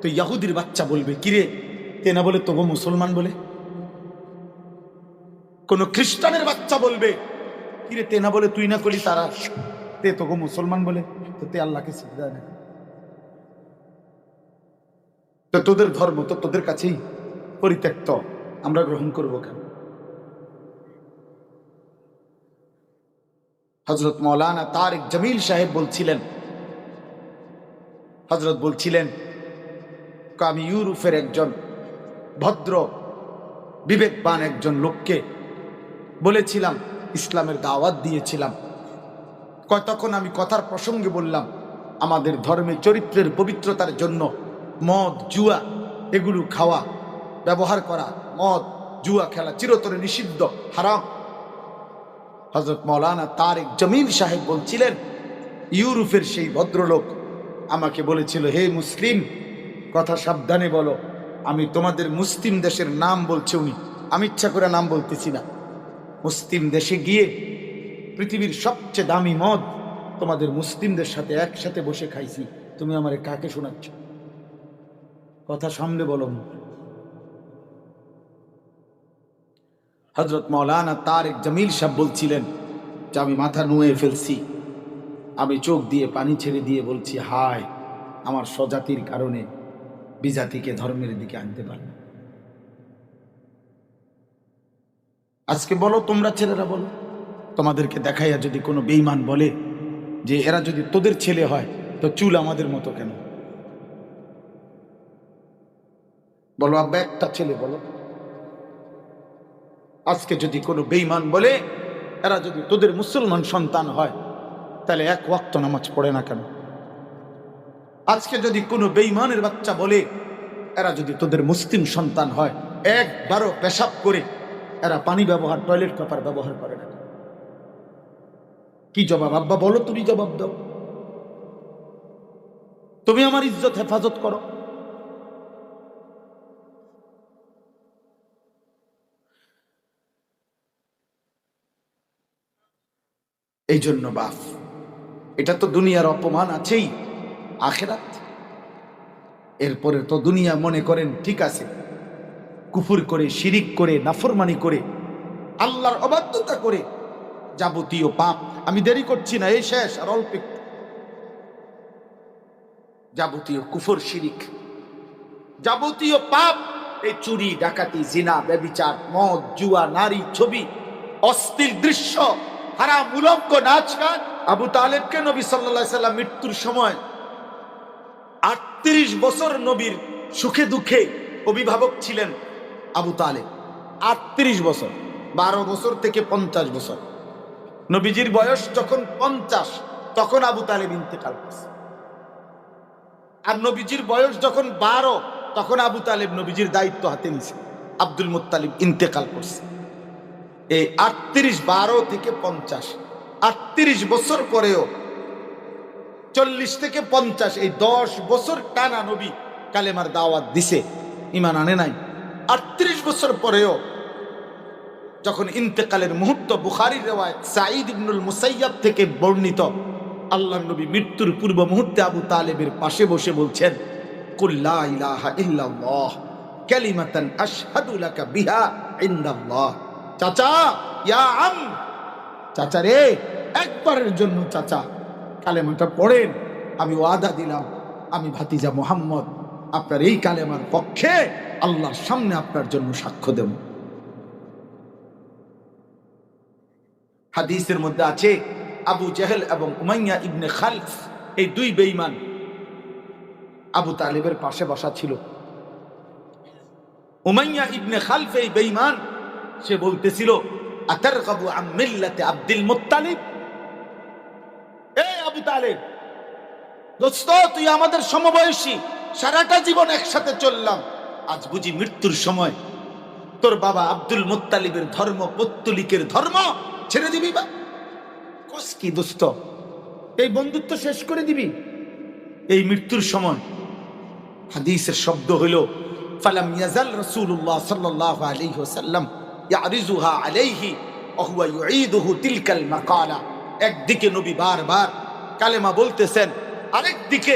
তো ইহুদির বাচ্চা বলবে কিরে তে না বলে তবু মুসলমান বলে। কোন খ্রিস্টানের বাচ্চা বলবে কিরে তে না বলে তুই না করি তারা, তে তবু মুসলমান বলে, তো তে আল্লাহকে সেজদা দেয়। তো তোদের ধর্ম তো তোদের কাছেই পরিত্যক্ত, আমরা গ্রহণ করবো কেন? হযরত মাওলানা তারেক জমিল সাহেব বলছিলেন, হযরত বলছিলেন আমি ইউরোপের একজন ভদ্র বিবেকবান একজন লোককে বলেছিলাম, ইসলামের দাওয়াত দিয়েছিলাম। তখন আমি কথার প্রসঙ্গে বললাম আমাদের ধর্মে চরিত্রের পবিত্রতার জন্য মদ জুয়া এগুলো খাওয়া ব্যবহার করা, মদ জুয়া খেলা চিরতরে নিষিদ্ধ, হারাম। হযরত মাওলানা তারেক জমিল সাহেব বলছিলেন ইউরোপের সেই ভদ্রলোক আমাকে বলেছিল, হে মুসলিম, কথা সাবধানে বলো, আমি তোমাদের মুসলিম দেশের নাম বলছি উনি, আমি ইচ্ছা করে নাম বলতেছি না। মুসলিম দেশে গিয়ে পৃথিবীর সবচেয়ে দামি মদ তোমাদের মুসলিমদের সাথে একসাথে বসে খাইছি, তুমি আমারে কাকে শোনাচ্ছ? কথা সামনে বলো। হযরত মাওলানা তারেক জমিল সাহেব বলছিলেন যে আমি মাথা নুয়ে ফেলছি, আমি চোখ দিয়ে পানি ছেড়ে দিয়ে বলছি, হায় আমার স্বজাতির কারণে বিজাতিকে ধর্মের দিকে আনতে পারবে। আজকে বলো তোমরা ছেলেরা বলো, তোমাদেরকে দেখাইয়া যদি কোনো বেঈমান বলে যে এরা যদি তোদের ছেলে হয় তো চুল আমাদের মতো কেন? বলো আব্বা একটা ছেলে বলো। আজকে যদি কোনো বেঈমান বলে এরা যদি তোদের মুসলমান সন্তান হয় তাহলে এক ওয়াক্ত নামাজ পড়ে না কেন? আজকে যদি কোনো বেঈমানের বাচ্চা বলে এরা যদি তোদের মুসলিম সন্তান হয়, একবারও পেশাব করে এরা পানি ব্যবহার টয়লেট পেপার ব্যবহার করে না, কি জবাব আব্বা বলো? তুমি জবাব দাও, তুমি আমার ইজ্জত হেফাজত করো। এই জন্য বাপ, এটা তো দুনিয়ার অপমান আছেই, আখিরাত এরপরে তো দুনিয়া মনে করেন ঠিক আছে, কুফর করে শিরিক করে নাফরমানি করে আল্লাহর অবাধ্যতা করে যাবতীয় পাপ, আমি দেরি করছি না, এই শেষ আর অল্প, যাবতীয় কুফর শিরিক যাবতীয় পাপ, এই চুরি ডাকাতি জিনা ব্যভিচার মদ জুয়া নারী ছবি অশ্লীল দৃশ্য হারাম উলঙ্গ নাচ গান। আবু তালেবকে নবী সাল্লাল্লাহু আলাইহি সাল্লাম মৃত্যুর সময় 38 বছর নবীর সুখে দুঃখে অভিভাবক ছিলেন আবু তালেব। 38 বছর, 12 বছর থেকে 50 বছর। নবীজির বয়স যখন 50 তখন আবু তালেব ইন্তেকাল করছে, আর নবীজির বয়স যখন 12 তখন আবু তালেব নবীজির দায়িত্ব হাতে নিছে। আব্দুল মুত্তালিব ইন্তেকাল করছে। এই 38 12 থেকে 50 38 বছর পরেও 40 থেকে 50 এই 10 বছর টানা নবী কালেমার দাওয়াত দিছে, ঈমান আনে নাই। 38 বছর পরেও যখন ইন্তেকালের মুহূর্ত, বুখারীর রিওয়ায়াত সাঈদ ইবনুল মুসাইয়াব থেকে বর্ণিত, আল্লাহর নবী মৃত্যুর পূর্ব মুহূর্তে আবু তালেবের পাশে বসে বলছেন, কুল লা ইলাহা ইল্লাল্লাহ কালিমাতান আশহাদু লাকা বিহা ইনদাল্লাহ। চাচা, ইয়া আম, চাচা রে, একবারের জন্য চাচা কালেমাটা পড়েন, আমি ওয়াদা দিলাম আমি ভাতিজা মুহাম্মদ আপনার এই কালেমার পক্ষে আল্লাহর সামনে আপনার জন্য সাক্ষ্য দেব। হাদিসের মধ্যে আছে আবু জেহেল এবং উমাইয়া ইবনে খালফ, এই দুই বেঈমান আবু তালেবের পাশে বসা ছিল। উমাইয়া ইবনে খালফ এই বেঈমান, সে বলতেছিল, আতারগাবু আন মিল্লাতি আব্দুল মুত্তালিব। এই আবু তালেব দোস্ত, তুই আমাদের সমবয়সী, সারাটা জীবন একসাথে চললাম, আজ বুঝি মৃত্যুর সময় তোর বাবা আব্দুল মুত্তালিবের ধর্ম, পত্তলিকের ধর্ম ছেড়ে দিবি বা কস কি দোস্ত, এই বন্ধুত্ব শেষ করে দিবি এই মৃত্যুর সময়? হাদিসের শব্দ হইল ফালাম ইয়াজাল রাসূলুল্লাহ সাল্লাল্লাহু আলাইহি ওয়াসাল্লাম ইয়ারিজুহা আলাইহি ওয়া হুয়া ইউঈদুহু তিলকাল মাকালা। একদিকে নবী বারবার কালেমা বলতেছেন, আরেকদিকে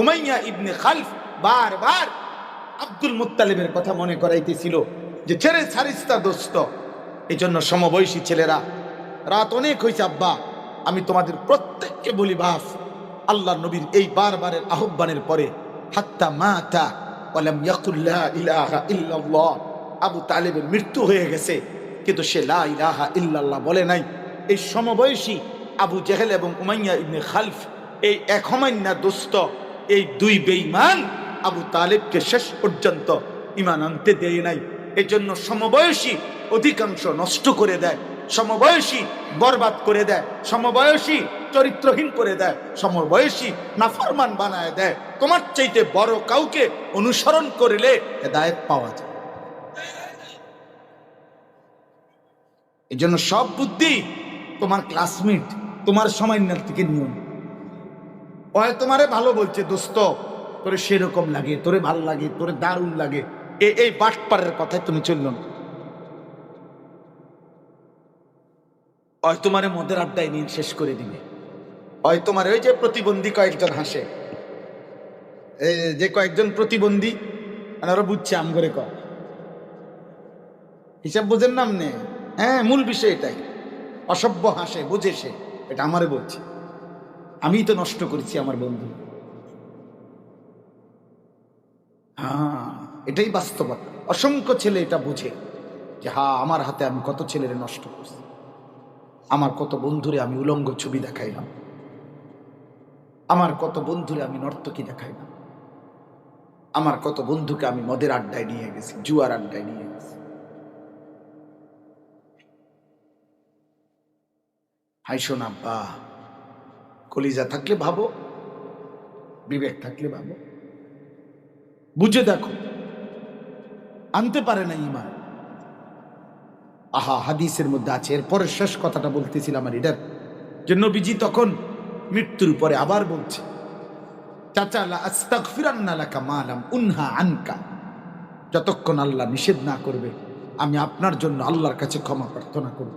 উমাইয়া ইবনে খালফ বারবার আব্দুল মুত্তালিবের কথা মনে করাইতেছিল যে ছেড়ে ছাড়িস্তা দোস্ত। এই জন্য সমবয়সী ছেলেরা, রাত অনেক হয়েছে আব্বা, আমি তোমাদের প্রত্যেককে বলি বাস, আল্লাহ নবীর এই বারবারের আহ্বানের পরে হাত্তা মাতা ওয়ালাম ইয়াকুল লা ইলাহা ইল্লাল্লাহ, আবু তালেবের মৃত্যু হয়ে গেছে কিন্তু সে লা ইলাহা ইল্লাল্লাহ বলে নাই। এই সমবয়সী আবু জেহেল এবং উমাইয়া ইবনে খালফ, এই এক হমাইন্না দোস্ত, এই দুই বেঈমান আবু তালেবকে শেষ পর্যন্ত ঈমান আনতে দেয় নাই। এই জন্য সমবয়সী অধিকাংশ নষ্ট করে দেয়, সমবয়সী বরবাদ করে দেয়, সমবয়সী চরিত্রহীন করে দেয়, সমবয়সী নাফরমান বানায় দেয়। তোমার চাইতে বড় কাউকে অনুসরণ করলে হেদায়েত পাওয়া যায়। এই জন্য সব বুদ্ধি তোমার ক্লাসমেট, তোমার সময়ের থেকে নিও। ওই তোমারে ভালো বলছে দোস্ত, তোরে সেরকম লাগে, তোরে ভাল লাগে, তোরে দারুণ লাগে, এই বাটপাড়ের কথায় তুমি চলল না। ওই তোমারে মদের আড্ডায় নিয়ে শেষ করে দিবে। ওই তোমার ওই যে প্রতিবন্ধী কয়েকজন হাসে, এই যে কয়েকজন প্রতিবন্ধী, ওরা বুঝছে আম করে কয় হিসাব বোঝেন নাম নে। হ্যাঁ, মূল বিষয় এটাই। অসভ্য হাসে, বোঝে সে, এটা আমারে বলছে। আমি তো নষ্ট করেছি আমার বন্ধু। হ্যাঁ, এটাই বাস্তবতা। অসংখ্য ছেলে এটা বুঝে যে হ্যাঁ, আমার হাতে আমি কত ছেলেরে নষ্ট করছি, আমার কত বন্ধুরে আমি উলঙ্গ ছবি দেখাইলাম, আমার কত বন্ধুরে আমি নর্তকী দেখাইলাম, আমার কত বন্ধুকে আমি মদের আড্ডায় নিয়ে গেছি, জুয়ার আড্ডায় নিয়ে গেছি। হাইশো না আব্বা, কলিজা থাকলে ভাবো, বিবেক থাকলে ভাবো, বুঝে দেখো। আনতে পারে না ঈমান। আহা, হাদিসের মধ্যে আছে। এরপরে শেষ কথাটা বলতেছিলাম আর এটার যে নবীজি তখন মৃত্যুর পরে আবার বলছে, চাচা লা আস্তাগফিরান্না লাকা মা লাম উনহা আনকা, যতক্ষণ আল্লাহ নিষেধ না করবে আমি আপনার জন্য আল্লাহর কাছে ক্ষমা প্রার্থনা করব।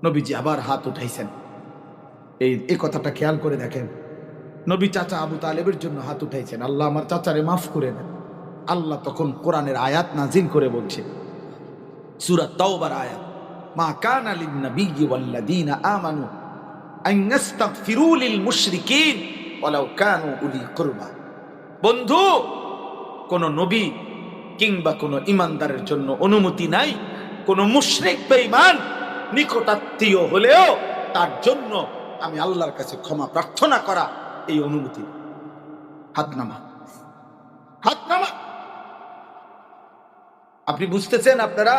নবীজি আবার হাত উঠাইছেন। এই কথাটা খেয়াল করে দেখেন, নবী চাচা আবু তালেবের জন্য হাত উঠাইছেন, আল্লাহ আমার চাচারে মাফ করে দেন। আল্লাহ তখন কোরআনের আয়াত নাজিল করে বলছে, সূরা তাওবার আয়াত, মা কানা লিন নাবিয়্যি ওয়াল্লাযীনা আমানু আন ইস্তাগফিরু লিল মুশরিকিন ওয়ালাউ কানু উলি কুরবা। বন্ধু, কোন নবী কিংবা কোন ঈমানদারের জন্য অনুমতি নাই কোন মুশরিক বেঈমান নিকটাত্মীয় হলেও তার জন্য আমি আল্লাহর কাছে ক্ষমা প্রার্থনা করা, এই অনুমতি। হাত নামা, হাত নামা। আপনি বুঝতেছেন আপনারা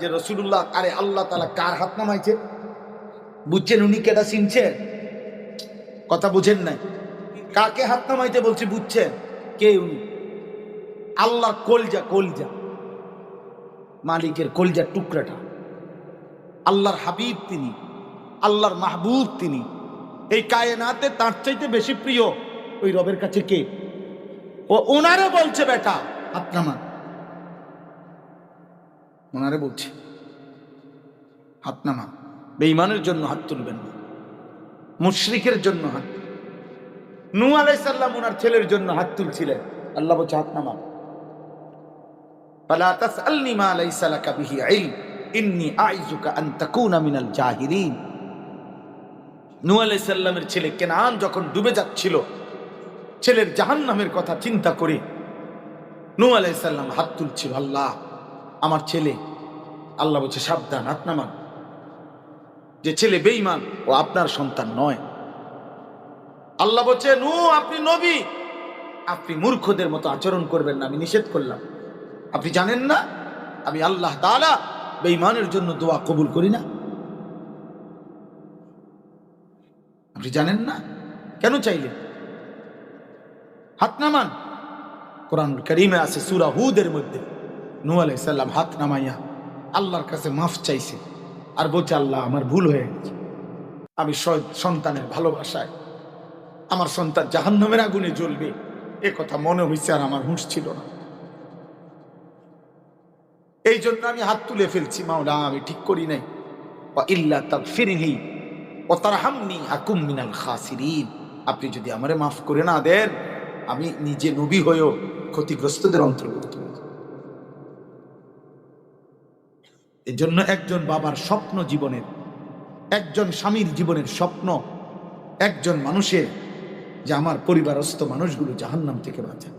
যে রাসূলুল্লাহ, আরে আল্লাহ তাআলা কার হাত নামাইছে? বুঝছেন উনি কেটা চিনছেন? কথা বুঝেন নাই? কাকে হাত নামাইতে বলছি বুঝছেন? কে উনি? আল্লাহর কলজা, কলজা, মালিকের কলজার টুকরাটা, আল্লাহর হাবিব তিনি, আল্লাহর মাহবুব তিনি। এই কায়নাতে তার চাইতে বেশি প্রিয় ওই রবের কাছে কে? ও ওনারে বলছে বেটা হাত নামান, ওনারে বলছে হাত নামান। বেঈমানের জন্য হাত তুলবেন না, মুশরিকের জন্য হাত। নূহ আলাইহিস সালাম ওনার ছেলের জন্য হাত তুলছিলেন, আল্লাহ বলছে হাত নামান। ফালা তাসআলনি মা লাইসা লাকা বিহি ইলম ইন্নী আইযুকা আন তাকুনা মিনাল জাহিলিন। নূহ আলাইহিস সালামের ছেলে কেনান যখন ডুবে যাচ্ছিল, ছেলের জাহান্নামের কথা চিন্তা করে নূহ আলাইহিস সালাম হাত তুলছিল, আল্লাহ আমার ছেলে। আল্লাহ বলছে সাবধান, হাত নামান। যে ছেলে বেঈমান ও আপনার সন্তান নয়। আল্লাহ বলছে নূহ, আপনি নবী, আপনি মূর্খদের মতো আচরণ করবেন না, আমি নিষেধ করলাম। আপনি জানেন না আমি আল্লাহ তাআলা বেঈমানের জন্য দোয়া কবুল করি না? আপনি জানেন না? কেন চাইলেন? হাত নামান। কোরআন কারীমে আছে সূরা হুদের মধ্যে নূহ আলাইহিস সালাম হাত নামাইয়া আল্লাহর কাছে মাফ চাইছে। আর বলছে আল্লাহ আমার ভুল হয়ে গেছে, আমি সন্তানের ভালোবাসায় আমার সন্তান জাহান্নামের আগুনে জ্বলবে এ কথা মনে হয়েছে, আর আমার হুঁশ ছিল না। এই জন্য আমি হাত তুলে ফেলছি, মাওলা আমি ঠিক করি নাই। ইল্লা তাগফিরলি ওয়া তারহামনি আকুম মিনাল খাসিরিন, আপনি যদি আমারে মাফ করে না দেন আমি নিজে নবী হয়েও ক্ষতিগ্রস্তদের অন্তর্ভুক্ত হব। এই জন্য একজন বাবার স্বপ্ন জীবনের, একজন স্বামীর জীবনের স্বপ্ন, একজন মানুষের যে আমার পরিবারস্থ মানুষগুলো জাহান্নাম থেকে বাঁচায়,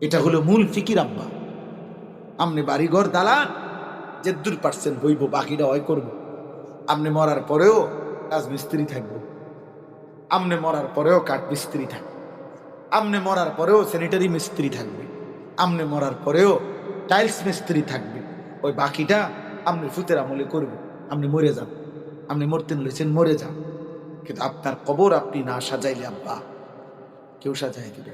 এটা হলো মূল ফিকির। আব্বা আমনে বাড়িঘর দালান যে 2% হইব, বাকিটা হয় করব। আমনে মরার পরেও রাজমিস্ত্রি থাকবো, আমনে মরার পরেও কাঠ মিস্ত্রি থাকবে, আমনে মরার পরেও স্যানিটারি মিস্ত্রি থাকবে, আমনে মরার পরেও টাইলস মিস্ত্রি থাকবে। ওই বাকিটা আপনি ফুতের আমলে করবে। আপনি মরে যান, আপনি মরতেন লইছেন মরে যান, কিন্তু আপনার কবর আপনি না সাজাইলে আব্বা কেউ সাজাই দিবে।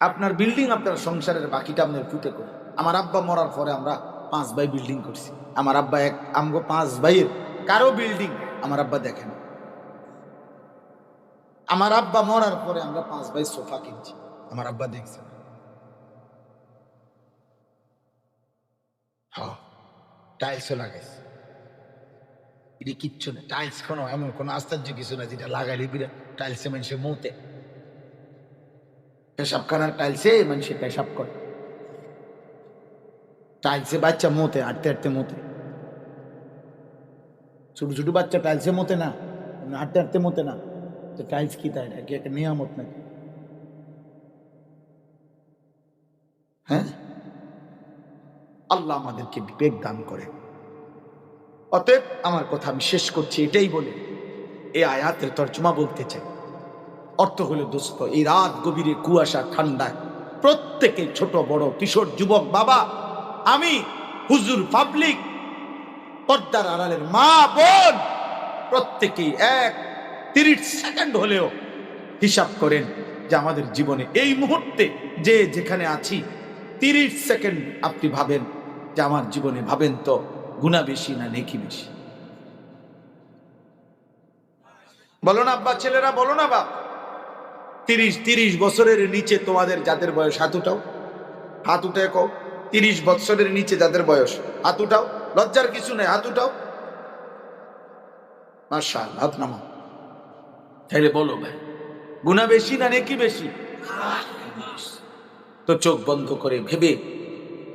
আপনার বিল্ডিং, আপনার সংসারের বাকিটা আপনার ফুটে করে। আমার আব্বা মরার পরে আমরা 5 ভাই বিল্ডিং করছি। আমার আব্বা আমগো 5 ভাইয়ের কারো বিল্ডিং আমার আব্বা দেখেন। আমার আব্বা মরার পরে আমরা 5 ভাই সোফা কিনছি, আমার আব্বা দেখছে। হ্যাঁ, টাইলসও লাগাইছে, এটা কিচ্ছু না। টাইলস কোনো এমন কোনো আশ্চর্য কিছু না যেটা লাগাইলে বিরাট টাইলসে মানুষের মতে, পেশাবখানার টাইলসে মানুষে পেশাব করে, টাইলসে বাচ্চা মতে, হাঁটতে হাঁটতে মতে। ছোট ছোট বাচ্চা টাইলসে মতে না, হাঁটতে হাঁটতে মতে না, তো টাইলস কি তাই নাকি একটা নিয়ামত নাকি? হ্যাঁ, আল্লাহ আমাদেরকে বিবেক দান করে। অতএব আমার কথা আমি শেষ করছি এটাই বলে, এই আয়াতের তর্জমা বলতে চাই। অর্থ হলো দোস্ত, এই রাত গভীরে কুয়াশা ঠান্ডায় প্রত্যেকে, ছোট বড় কিশোর যুবক বাবা, আমি হুজুর পাবলিক, পর্দার আড়ালের মা বোন, প্রত্যেকেই 30 সেকেন্ড হলেও হিসাব করেন যে আমাদের জীবনে এই মুহূর্তে যে যেখানে আছি 30 সেকেন্ড আপনি ভাবেন যে আমার জীবনে, ভাবেন তো গুনাহ বেশি না নেকি বেশি? বলো না আব্বা, ছেলেরা বলো না বাপ। 30 বছরের নিচে তোমাদের যাদের বয়স, হাত উঠাও, হাত উঠে কও। 30 বছরের নিচে যাদের বয়স, হাত উঠাও, লজ্জার কিছু নেই, হাত উঠাও। মাশাআল্লাহ, হাত নামাও। তাহলে বলো ভাই, গুনাহ বেশি না নেকি বেশি? তো চোখ বন্ধ করে ভেবে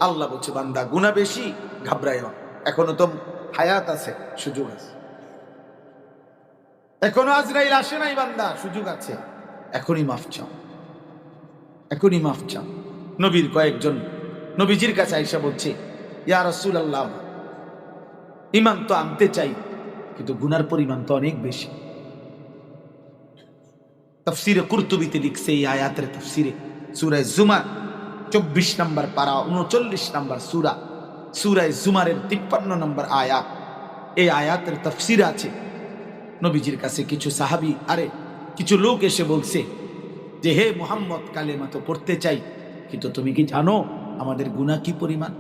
আল্লাহ বলছে, বান্দা গুনাহ বেশি, ঘাবড়ায় না, এখনো তো হায়াত আছে, সুযোগ আছে, এখনো আজরাইল আসে নাই, বান্দা সুযোগ আছে, এখনই মাফ চাও, এখনই মাফ চাও। নবীর কয়েকজন নবীজির কাছে আয়েশা বলছে, ইয়া রাসূলুল্লাহ, ঈমান তো আনতে চাই কিন্তু গুনার পরিমাণ তো অনেক বেশি। তাফসীরে কুরতুবীতে লিখছে এই আয়াতের তাফসীরে, সূরা জুমার 24 নম্বর পারা 39 নম্বর সূরা, সূরা জুমারের 53 নম্বর আয়াত, এই আয়াতের তাফসীর আছে। নবীজির কাছে কিছু সাহাবী, কিছু লোক এসে বলছে যে, হে মুহাম্মদ, কালেমা তো পড়তে চাই, কিন্তু তুমি কি জানো আমাদের গুনাহ কি পরিমাণ?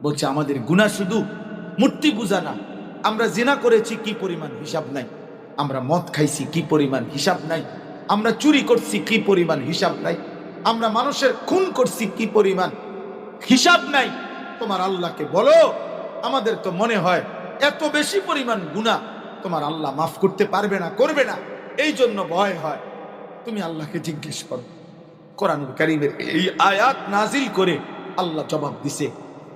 বলছে, আমাদের গুনাহ শুধু মূর্তি পূজা না, আমরা জিনা করেছি কি পরিমাণ হিসাব নাই, আমরা মদ খাইছি কি পরিমাণ হিসাব নাই, আমরা চুরি করছি কি পরিমাণ হিসাব নাই, আমরা মানুষের খুন করছি কি পরিমাণ হিসাব নাই। তোমার আল্লাহকে বলো, আমাদের তো মনে হয় এত বেশি পরিমাণ গুনাহ তোমার আল্লাহ মাফ করতে পারবে না, করবে না, এই জন্য ভয় হয়। তুমি আল্লাহকে জিজ্ঞেস করো। কোরআনুল কারীমের এই আয়াত নাজিল করে আল্লাহ জবাব দিছে,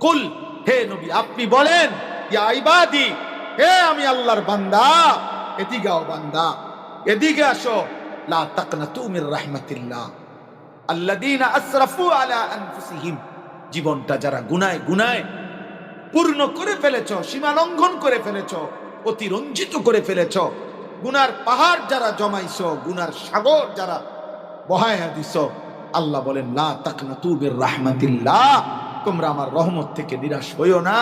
কুল, হে নবী আপনি বলেন, ইয়া ইবাদি, হে আমি আল্লাহর বান্দা, এদিকে আও বান্দা, এদিকে আসো, লা তাকনাতু মির রাহমাতিল্লাহ আল্লাযীনা আসরাফু আলা আনফুসিহিম, জীবনটা যারা গুনায় গুনায় পূর্ণ করে ফেলেছো, সীমা লঙ্ঘন করে ফেলেছো, অতিরঞ্জিত করে ফেলেছো, গুনার পাহাড় যারা জমাইছো, গুনার সাগর যারা বহায়া দিছো, আল্লাহ বলেন, লা তাকনাতু মির রাহমাতিল্লাহ, তোমরা আমার রহমত থেকে নিরাশ হইও না।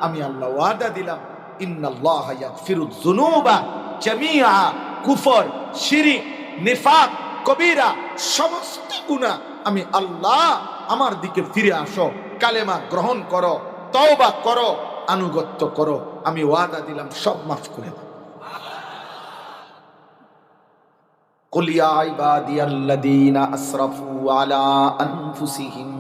আমি আল্লাহ ওয়াদা দিলাম, ইন্নাল্লাহা ইয়াগফিরুয যুনুবা জামিআ, কুফর, শিরক, নিফাক, কবিরা, সমস্ত গুনাহ আমি আল্লাহ, আমার দিকে ফিরে আসো, কালেমা গ্রহণ করো, তওবা করো, আনুগত্য করো, আমি ওয়াদা দিলাম সব মাফ করে দেব। কুল ইয়া ইবাদিয়াল্লাযীনা আসরাফু আলা আনফুসিহিম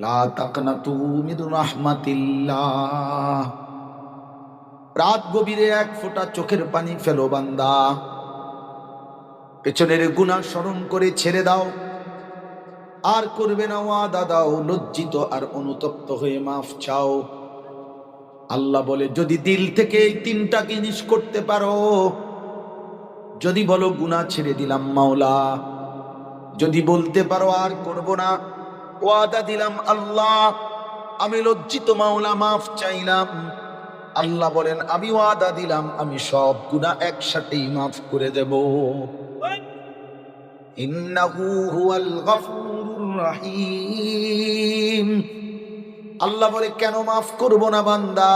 লা তাকনাতু মিন রাহমাতিল্লাহ। রাত গভীরে এক ফোঁটা চোখের পানি ফেলো বান্দা, পেছনের গুনাহ স্মরণ করে ছেড়ে দাও, আর করবে না, ওয়াদা দাও, লজ্জিত আর অনুতপ্ত হয়ে মাফ চাও। আল্লাহ বলে যদি দিল থেকে এই তিনটা জিনিস করতে পারো, যদি বলো গুনাহ ছেড়ে দিলাম মাওলা, যদি বলতে পারো আর করব না, ওয়াদা দিলাম আল্লাহ, আমি লজ্জিত মাওলা, মাফ চাইলাম, আল্লাহ বলেন আমি ওয়াদা দিলাম আমি সব গুনাহ একসাথেই মাফ করে দেব। ইন্নাহু হুয়াল গফুরুর রহিম। আল্লাহ বলে কেন মাফ করব না বান্দা,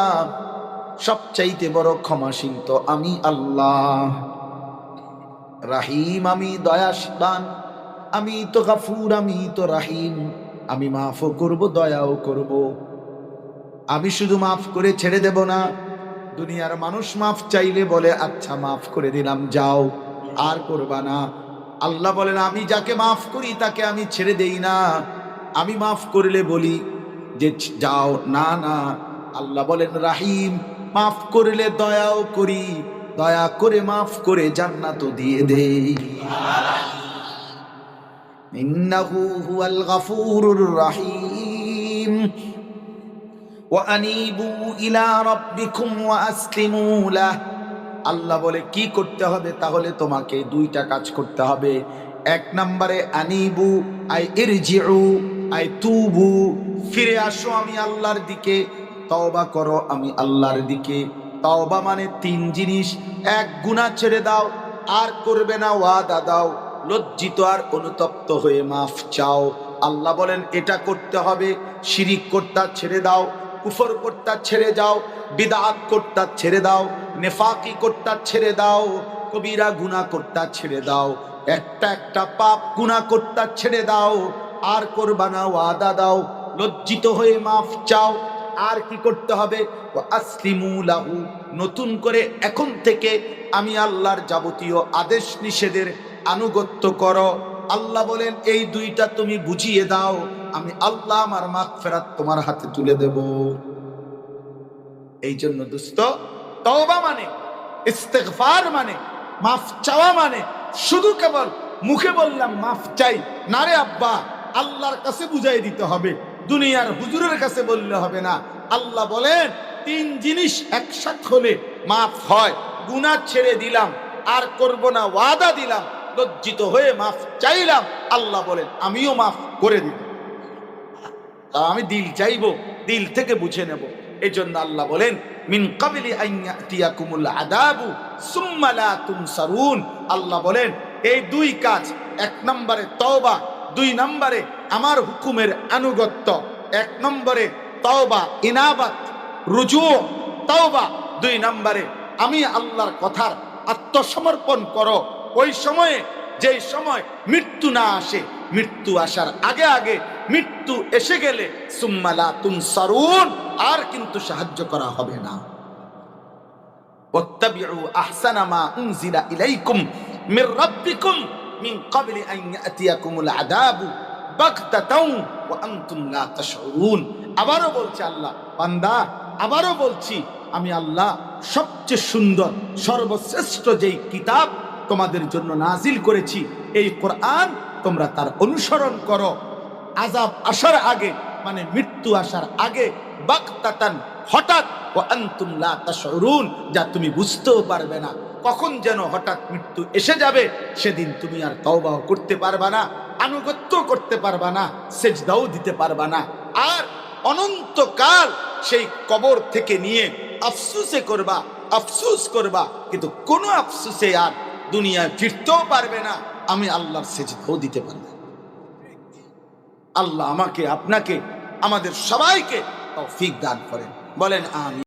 সবচাইতে বড় ক্ষমাশীল তো আমি আল্লাহ। রাহিম, আমি দয়াশীল, আমি তো গফুর, আমি তো রাহিম, আমি মাফও করব দয়াও করব। আমি শুধু মাফ করে ছেড়ে দেব না। দুনিয়ার মানুষ মাফ চাইলে বলে আচ্ছা মাফ করে দিলাম যাও, আর করবা না। আল্লাহ বলেন আমি যাকে মাফ করি তাকে আমি ছেড়ে দেই না। আমি মাফ করলে বলি যে যাও, না না। আল্লাহ বলেন রাহিম, মাফ করলে দয়াও করি, দয়া করে মাফ করে জান্নাতও দিয়ে দেই। ইন্নাহু হুয়াল গফুরুর রহিম। ওয়ানিবু ইলা রাব্বিকুম ওয়া আসলিমু লাহ। আল্লাহ বলে কি করতে হবে, তাহলে তোমাকে দুইটা কাজ করতে হবে। এক নম্বরে আনিবু আই ইরজিউ আই তুবু, ফিরে আসো আমি আল্লাহর দিকে, তওবা করো আমি আল্লাহর দিকে। তওবা মানে তিন জিনিস। এক, গুনাহ ছেড়ে দাও, আর করবে না, ওয়াদা দাও, লজ্জিত আর অনুতপ্ত হয়ে মাফ চাও। আল্লাহ বলেন এটা করতে হবে। শিরিক করতে ছেড়ে দাও, কুফর করতে ছেড়ে যাও, বিদআত করতে ছেড়ে দাও, নেফাকি করতে ছেড়ে দাও, কবিরা গুনাহ করতে ছেড়ে দাও, একটা একটা পাপ গুনাহ করতে ছেড়ে দাও, আর করবা না, ওয়াদা দাও, লজ্জিত হয়ে মাফ চাও। আর কি করতে হবে, আসলিমু লাহু, নতুন করে এখন থেকে আমি আল্লাহর যাবতীয় আদেশ নিষেধের আনুগত্য করো। আল্লাহ বলেন এই দুইটা তুমি বুঝিয়ে দাও, আমি আল্লাহ আমার মাগফিরাত তোমার হাতে তুলে দেব। এই জন্য দোস্ত, তওবা মানে, ইস্তিগফার মানে, মাফ চাওয়া মানে শুধু কেবল মুখে বললাম মাফ চাই না রে আব্বা, আল্লাহর কাছে বুঝাই দিতে হবে, দুনিয়ার হুজুরের কাছে বললে হবে না। আল্লাহ বলেন তিন জিনিস একসাথে হলে মাফ হয়। গুনাহ ছেড়ে দিলাম, আর করব না, ওয়াদা দিলাম, লজ্জিত হয়ে মাফ চাইলাম, আল্লাহ বলেন আমিও মাফ করে দিব। তা আমি দিল চাইবো, দিল থেকে বুঝে নেব। এই জন্য আল্লাহ বলেন মিন ক্বাবলি আন ইয়াতিয়াকুমুল আযাবু সুম্মা লা তুনসারুন। আল্লাহ বলেন এই দুই কাজ, এক নম্বরে তওবা, দুই নম্বরে আমার হুকুমের আনুগত্য। এক নম্বরে তওবা, ইনাবাত, রুজু, তওবা। দুই নম্বরে আমি আল্লাহর কথার আত্মসমর্পণ করো। ওই সময়ে, যেই সময় মৃত্যু না আসে, মৃত্যু আসার আগে আগে, মৃত্যু এসে গেলে সুম্মা লা তুনসারুন, আর কিন্তু সাহায্য করা হবে না। ওয়াত্তাবিউ আহসানা মা উনজিলা ইলাইকুম মির রাব্বিকুম মিন ক্বাবলি আন ইয়াতিয়াকুমুল আযাবু বাগতাতাও ওয়া আনতুম লা তাশউরুন। আবারও বলছে আল্লাহ, বান্দা আবারও বলছি, আমি আল্লাহ সবচেয়ে সুন্দর সর্বশ্রেষ্ঠ যেই কিতাব তোমাদের জন্য নাজিল করেছি, এই কোরআন, তোমরা তার অনুসরণ করো। আযাব আসার আগে মানে মৃত্যু আসার আগে, বাগতাতান, হঠাৎ, ওয়া আনতুম লা তাশউরুন, যা তুমি বুঝতেও পারবে না। কখন যেন হঠাৎ মৃত্যু এসে যাবে, সেদিন তুমি আর তওবাও করতে পারবা না, আনুগত্য করতে পারবা না, সেজদাও দিতে পারবা না। আর অনন্তকাল সেই কবর থেকে নিয়ে আফসোসে করবা, আফসোস করবা, কিন্তু কোনো আফসোসে আর দুনিয়ায় ফিরতেও পারবে না, আমি আল্লাহর সেজদাও দিতে পারবো। আল্লাহ আমাকে, আপনাকে, আমাদের সবাইকে তৌফিক দান করেন, বলেন আমিন।